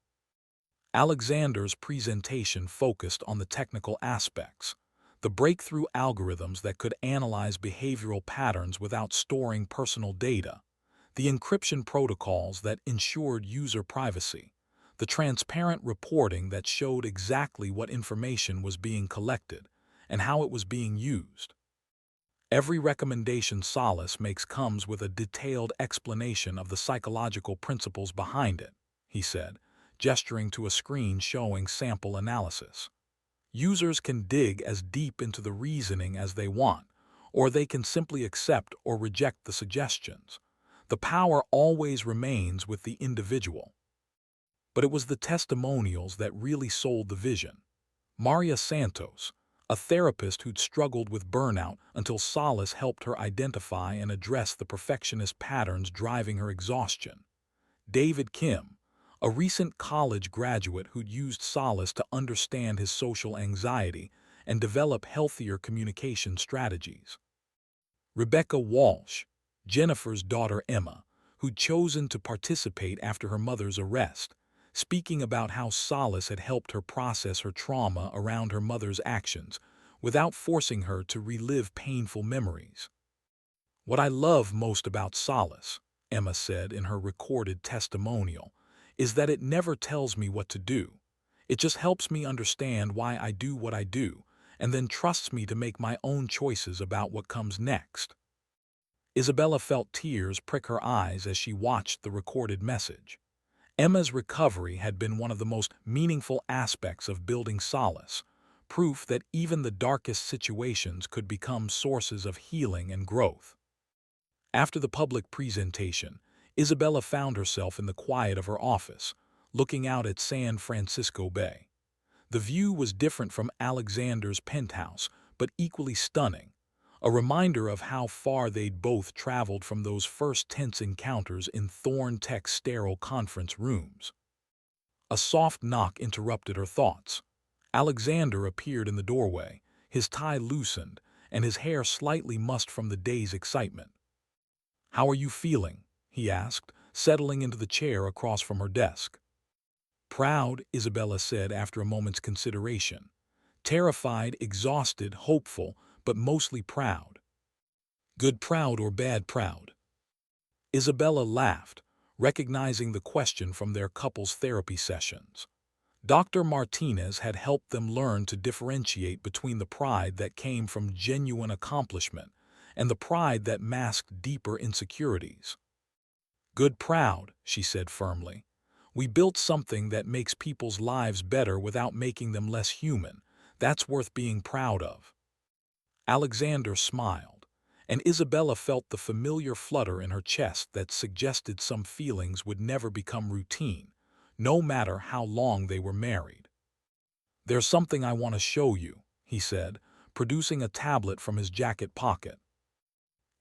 Alexander's presentation focused on the technical aspects, the breakthrough algorithms that could analyze behavioral patterns without storing personal data, the encryption protocols that ensured user privacy, the transparent reporting that showed exactly what information was being collected and how it was being used. "Every recommendation Solace makes comes with a detailed explanation of the psychological principles behind it," he said, gesturing to a screen showing sample analysis. "Users can dig as deep into the reasoning as they want, or they can simply accept or reject the suggestions. The power always remains with the individual." But it was the testimonials that really sold the vision. Maria Santos, a therapist who'd struggled with burnout until Solace helped her identify and address the perfectionist patterns driving her exhaustion. David Kim, a recent college graduate who'd used Solace to understand his social anxiety and develop healthier communication strategies. Rebecca Walsh, Jennifer's daughter Emma, who'd chosen to participate after her mother's arrest, speaking about how Solace had helped her process her trauma around her mother's actions without forcing her to relive painful memories. "What I love most about Solace," Emma said in her recorded testimonial, "is that it never tells me what to do. It just helps me understand why I do what I do, and then trusts me to make my own choices about what comes next." Isabella felt tears prick her eyes as she watched the recorded message. Emma's recovery had been one of the most meaningful aspects of building Solace, proof that even the darkest situations could become sources of healing and growth. After the public presentation, Isabella found herself in the quiet of her office, looking out at San Francisco Bay. The view was different from Alexander's penthouse, but equally stunning, a reminder of how far they'd both traveled from those first tense encounters in Thorn Tech's sterile conference rooms. A soft knock interrupted her thoughts. Alexander appeared in the doorway, his tie loosened, and his hair slightly mussed from the day's excitement. "How are you feeling?" he asked, settling into the chair across from her desk. "Proud," Isabella said after a moment's consideration. "Terrified, exhausted, hopeful, but mostly proud. Good proud or bad proud? Isabella laughed, recognizing the question from their couple's therapy sessions. Dr. Martinez had helped them learn to differentiate between the pride that came from genuine accomplishment and the pride that masked deeper insecurities. Good proud, she said firmly. We built something that makes people's lives better without making them less human. That's worth being proud of. Alexander smiled, and Isabella felt the familiar flutter in her chest that suggested some feelings would never become routine, no matter how long they were married. There's something I want to show you, he said, producing a tablet from his jacket pocket.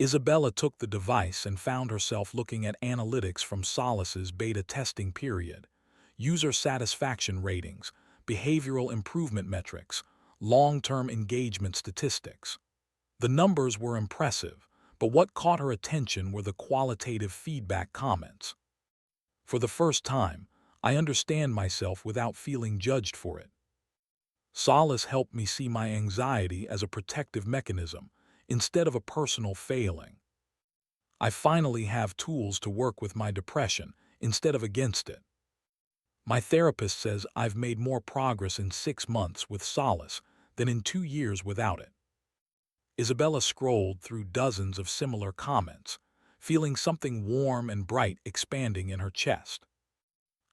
Isabella took the device and found herself looking at analytics from Solace's beta testing period, user satisfaction ratings, behavioral improvement metrics, long-term engagement statistics. The numbers were impressive, but what caught her attention were the qualitative feedback comments. For the first time, I understand myself without feeling judged for it. Solace helped me see my anxiety as a protective mechanism instead of a personal failing. I finally have tools to work with my depression instead of against it. My therapist says I've made more progress in 6 months with Solace than in 2 years without it. Isabella scrolled through dozens of similar comments, feeling something warm and bright expanding in her chest.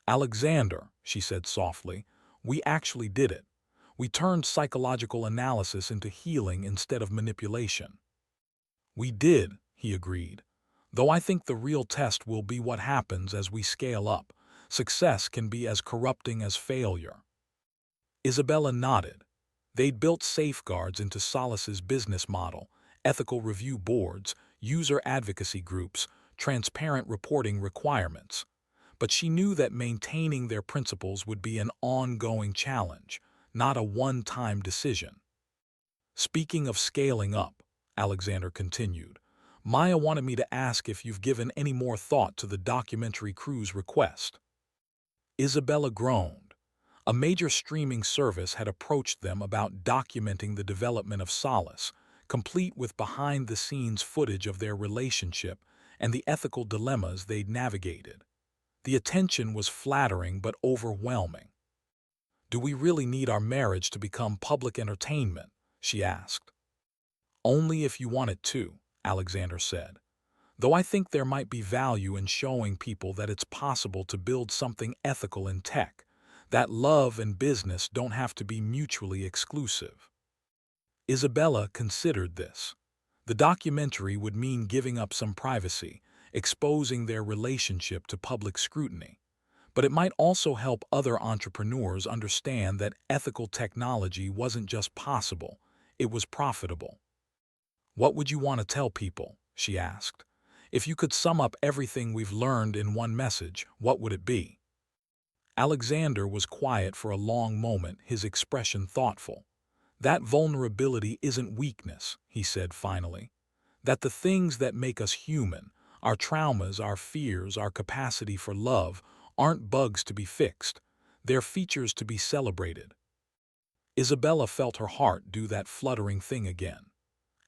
Alexander, she said softly, we actually did it. We turned psychological analysis into healing instead of manipulation. We did, he agreed. Though I think the real test will be what happens as we scale up. Success can be as corrupting as failure. Isabella nodded. They'd built safeguards into Solace's business model, ethical review boards, user advocacy groups, transparent reporting requirements. But she knew that maintaining their principles would be an ongoing challenge, not a one-time decision. Speaking of scaling up, Alexander continued, Maya wanted me to ask if you've given any more thought to the documentary crew's request. Isabella groaned. A major streaming service had approached them about documenting the development of Solace, complete with behind-the-scenes footage of their relationship and the ethical dilemmas they'd navigated. The attention was flattering but overwhelming. Do we really need our marriage to become public entertainment? She asked. Only if you want it to, Alexander said. Though I think there might be value in showing people that it's possible to build something ethical in tech, that love and business don't have to be mutually exclusive. Isabella considered this. The documentary would mean giving up some privacy, exposing their relationship to public scrutiny. But it might also help other entrepreneurs understand that ethical technology wasn't just possible, it was profitable. What would you want to tell people? She asked. If you could sum up everything we've learned in one message, what would it be? Alexander was quiet for a long moment, his expression thoughtful. That vulnerability isn't weakness, he said finally. That the things that make us human, our traumas, our fears, our capacity for love, aren't bugs to be fixed. They're features to be celebrated. Isabella felt her heart do that fluttering thing again.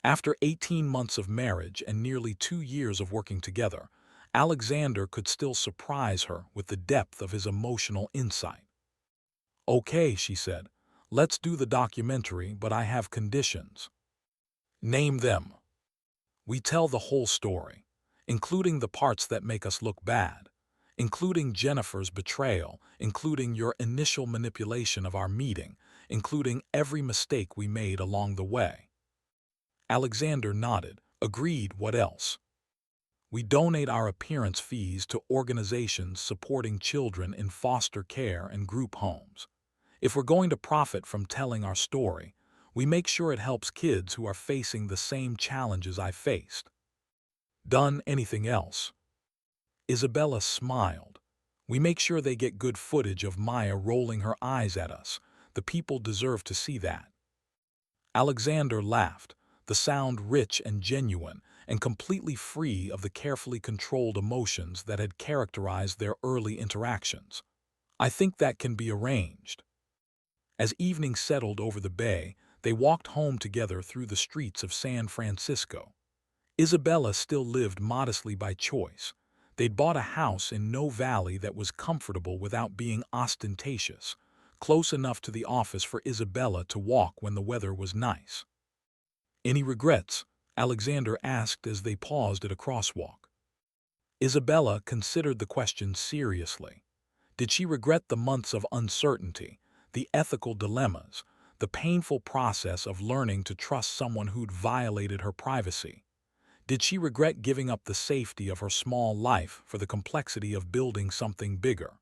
After 18 months of marriage and nearly 2 years of working together, Alexander could still surprise her with the depth of his emotional insight. Okay, she said, let's do the documentary, but I have conditions. Name them. We tell the whole story, including the parts that make us look bad, including Jennifer's betrayal, including your initial manipulation of our meeting, including every mistake we made along the way. Alexander nodded, agreed. What else? We donate our appearance fees to organizations supporting children in foster care and group homes. If we're going to profit from telling our story, we make sure it helps kids who are facing the same challenges I faced. Done. Anything else? Isabella smiled. We make sure they get good footage of Maya rolling her eyes at us. The people deserve to see that. Alexander laughed, the sound rich and genuine, and completely free of the carefully controlled emotions that had characterized their early interactions. I think that can be arranged. As evening settled over the bay, They walked home together through the streets of San Francisco. Isabella still lived modestly by choice. They'd bought a house in No Valley that was comfortable without being ostentatious, close enough to the office for Isabella to walk when the weather was nice. "Any regrets?" Alexander asked as they paused at a crosswalk. Isabella considered the question seriously. Did she regret the months of uncertainty, the ethical dilemmas, the painful process of learning to trust someone who'd violated her privacy? Did she regret giving up the safety of her small life for the complexity of building something bigger?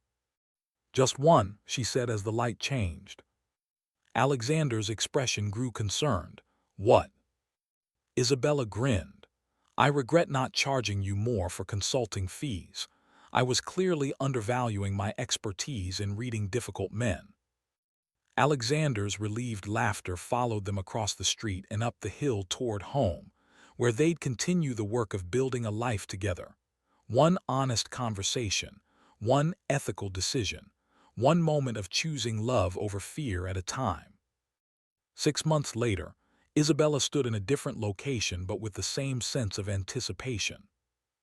"Just one," she said as the light changed. Alexander's expression grew concerned. "What?" Isabella grinned. "I regret not charging you more for consulting fees. I was clearly undervaluing my expertise in reading difficult men." Alexander's relieved laughter followed them across the street and up the hill toward home, where they'd continue the work of building a life together. One honest conversation, one ethical decision, one moment of choosing love over fear at a time. 6 months later, Isabella stood in a different location but with the same sense of anticipation.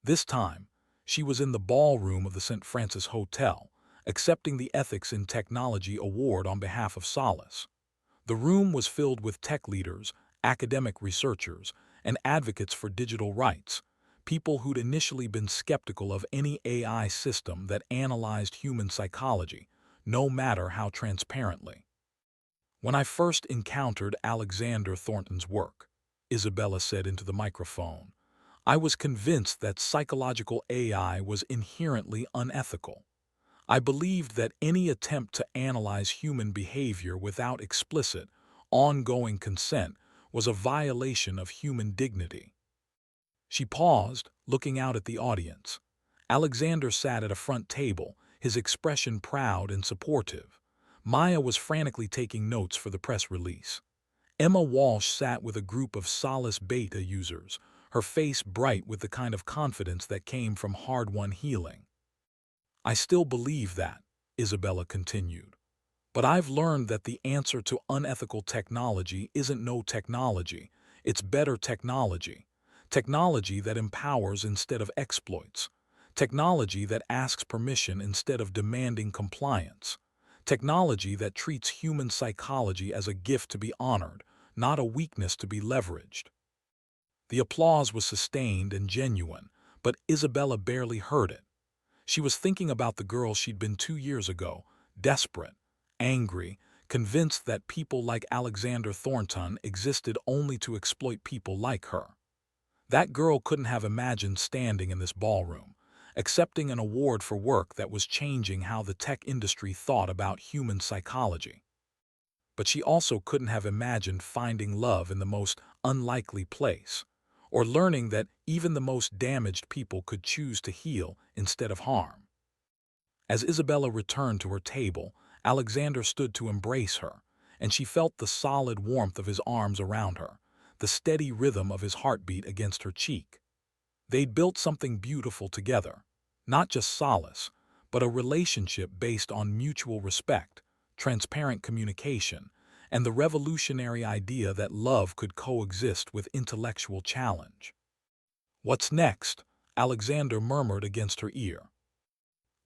This time, she was in the ballroom of the St. Francis Hotel, accepting the Ethics in Technology Award on behalf of Solace. The room was filled with tech leaders, academic researchers, and advocates for digital rights, people who'd initially been skeptical of any AI system that analyzed human psychology, no matter how transparently. "When I first encountered Alexander Thornton's work," Isabella said into the microphone, "I was convinced that psychological AI was inherently unethical. I believed that any attempt to analyze human behavior without explicit, ongoing consent was a violation of human dignity." She paused, looking out at the audience. Alexander sat at a front table, his expression proud and supportive. Maya was frantically taking notes for the press release. Emma Walsh sat with a group of Solace Beta users, her face bright with the kind of confidence that came from hard-won healing. "I still believe that," Isabella continued. "But I've learned that the answer to unethical technology isn't no technology, it's better technology. Technology that empowers instead of exploits. Technology that asks permission instead of demanding compliance. Technology that treats human psychology as a gift to be honored, not a weakness to be leveraged." The applause was sustained and genuine, but Isabella barely heard it. She was thinking about the girl she'd been 2 years ago, desperate, angry, convinced that people like Alexander Thornton existed only to exploit people like her. That girl couldn't have imagined standing in this ballroom, accepting an award for work that was changing how the tech industry thought about human psychology. But she also couldn't have imagined finding love in the most unlikely place, or learning that even the most damaged people could choose to heal instead of harm. As Isabella returned to her table, Alexander stood to embrace her, and she felt the solid warmth of his arms around her, the steady rhythm of his heartbeat against her cheek. They'd built something beautiful together, not just solace, but a relationship based on mutual respect, transparent communication, and the revolutionary idea that love could coexist with intellectual challenge. "What's next?" Alexander murmured against her ear.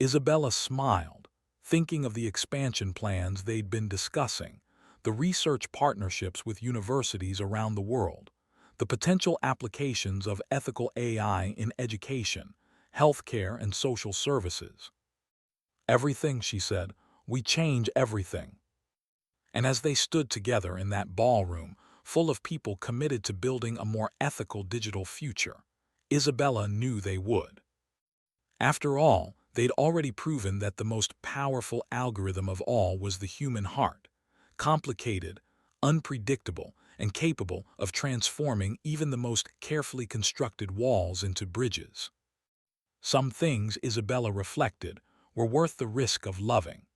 Isabella smiled, thinking of the expansion plans they'd been discussing, the research partnerships with universities around the world, the potential applications of ethical AI in education, healthcare, and social services. "Everything," she said, "we change everything." And as they stood together in that ballroom, full of people committed to building a more ethical digital future, Isabella knew they would. After all, they'd already proven that the most powerful algorithm of all was the human heart, complicated, unpredictable, and capable of transforming even the most carefully constructed walls into bridges. Some things, Isabella reflected, were worth the risk of loving.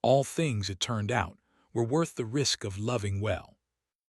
All things, it turned out, were worth the risk of loving well.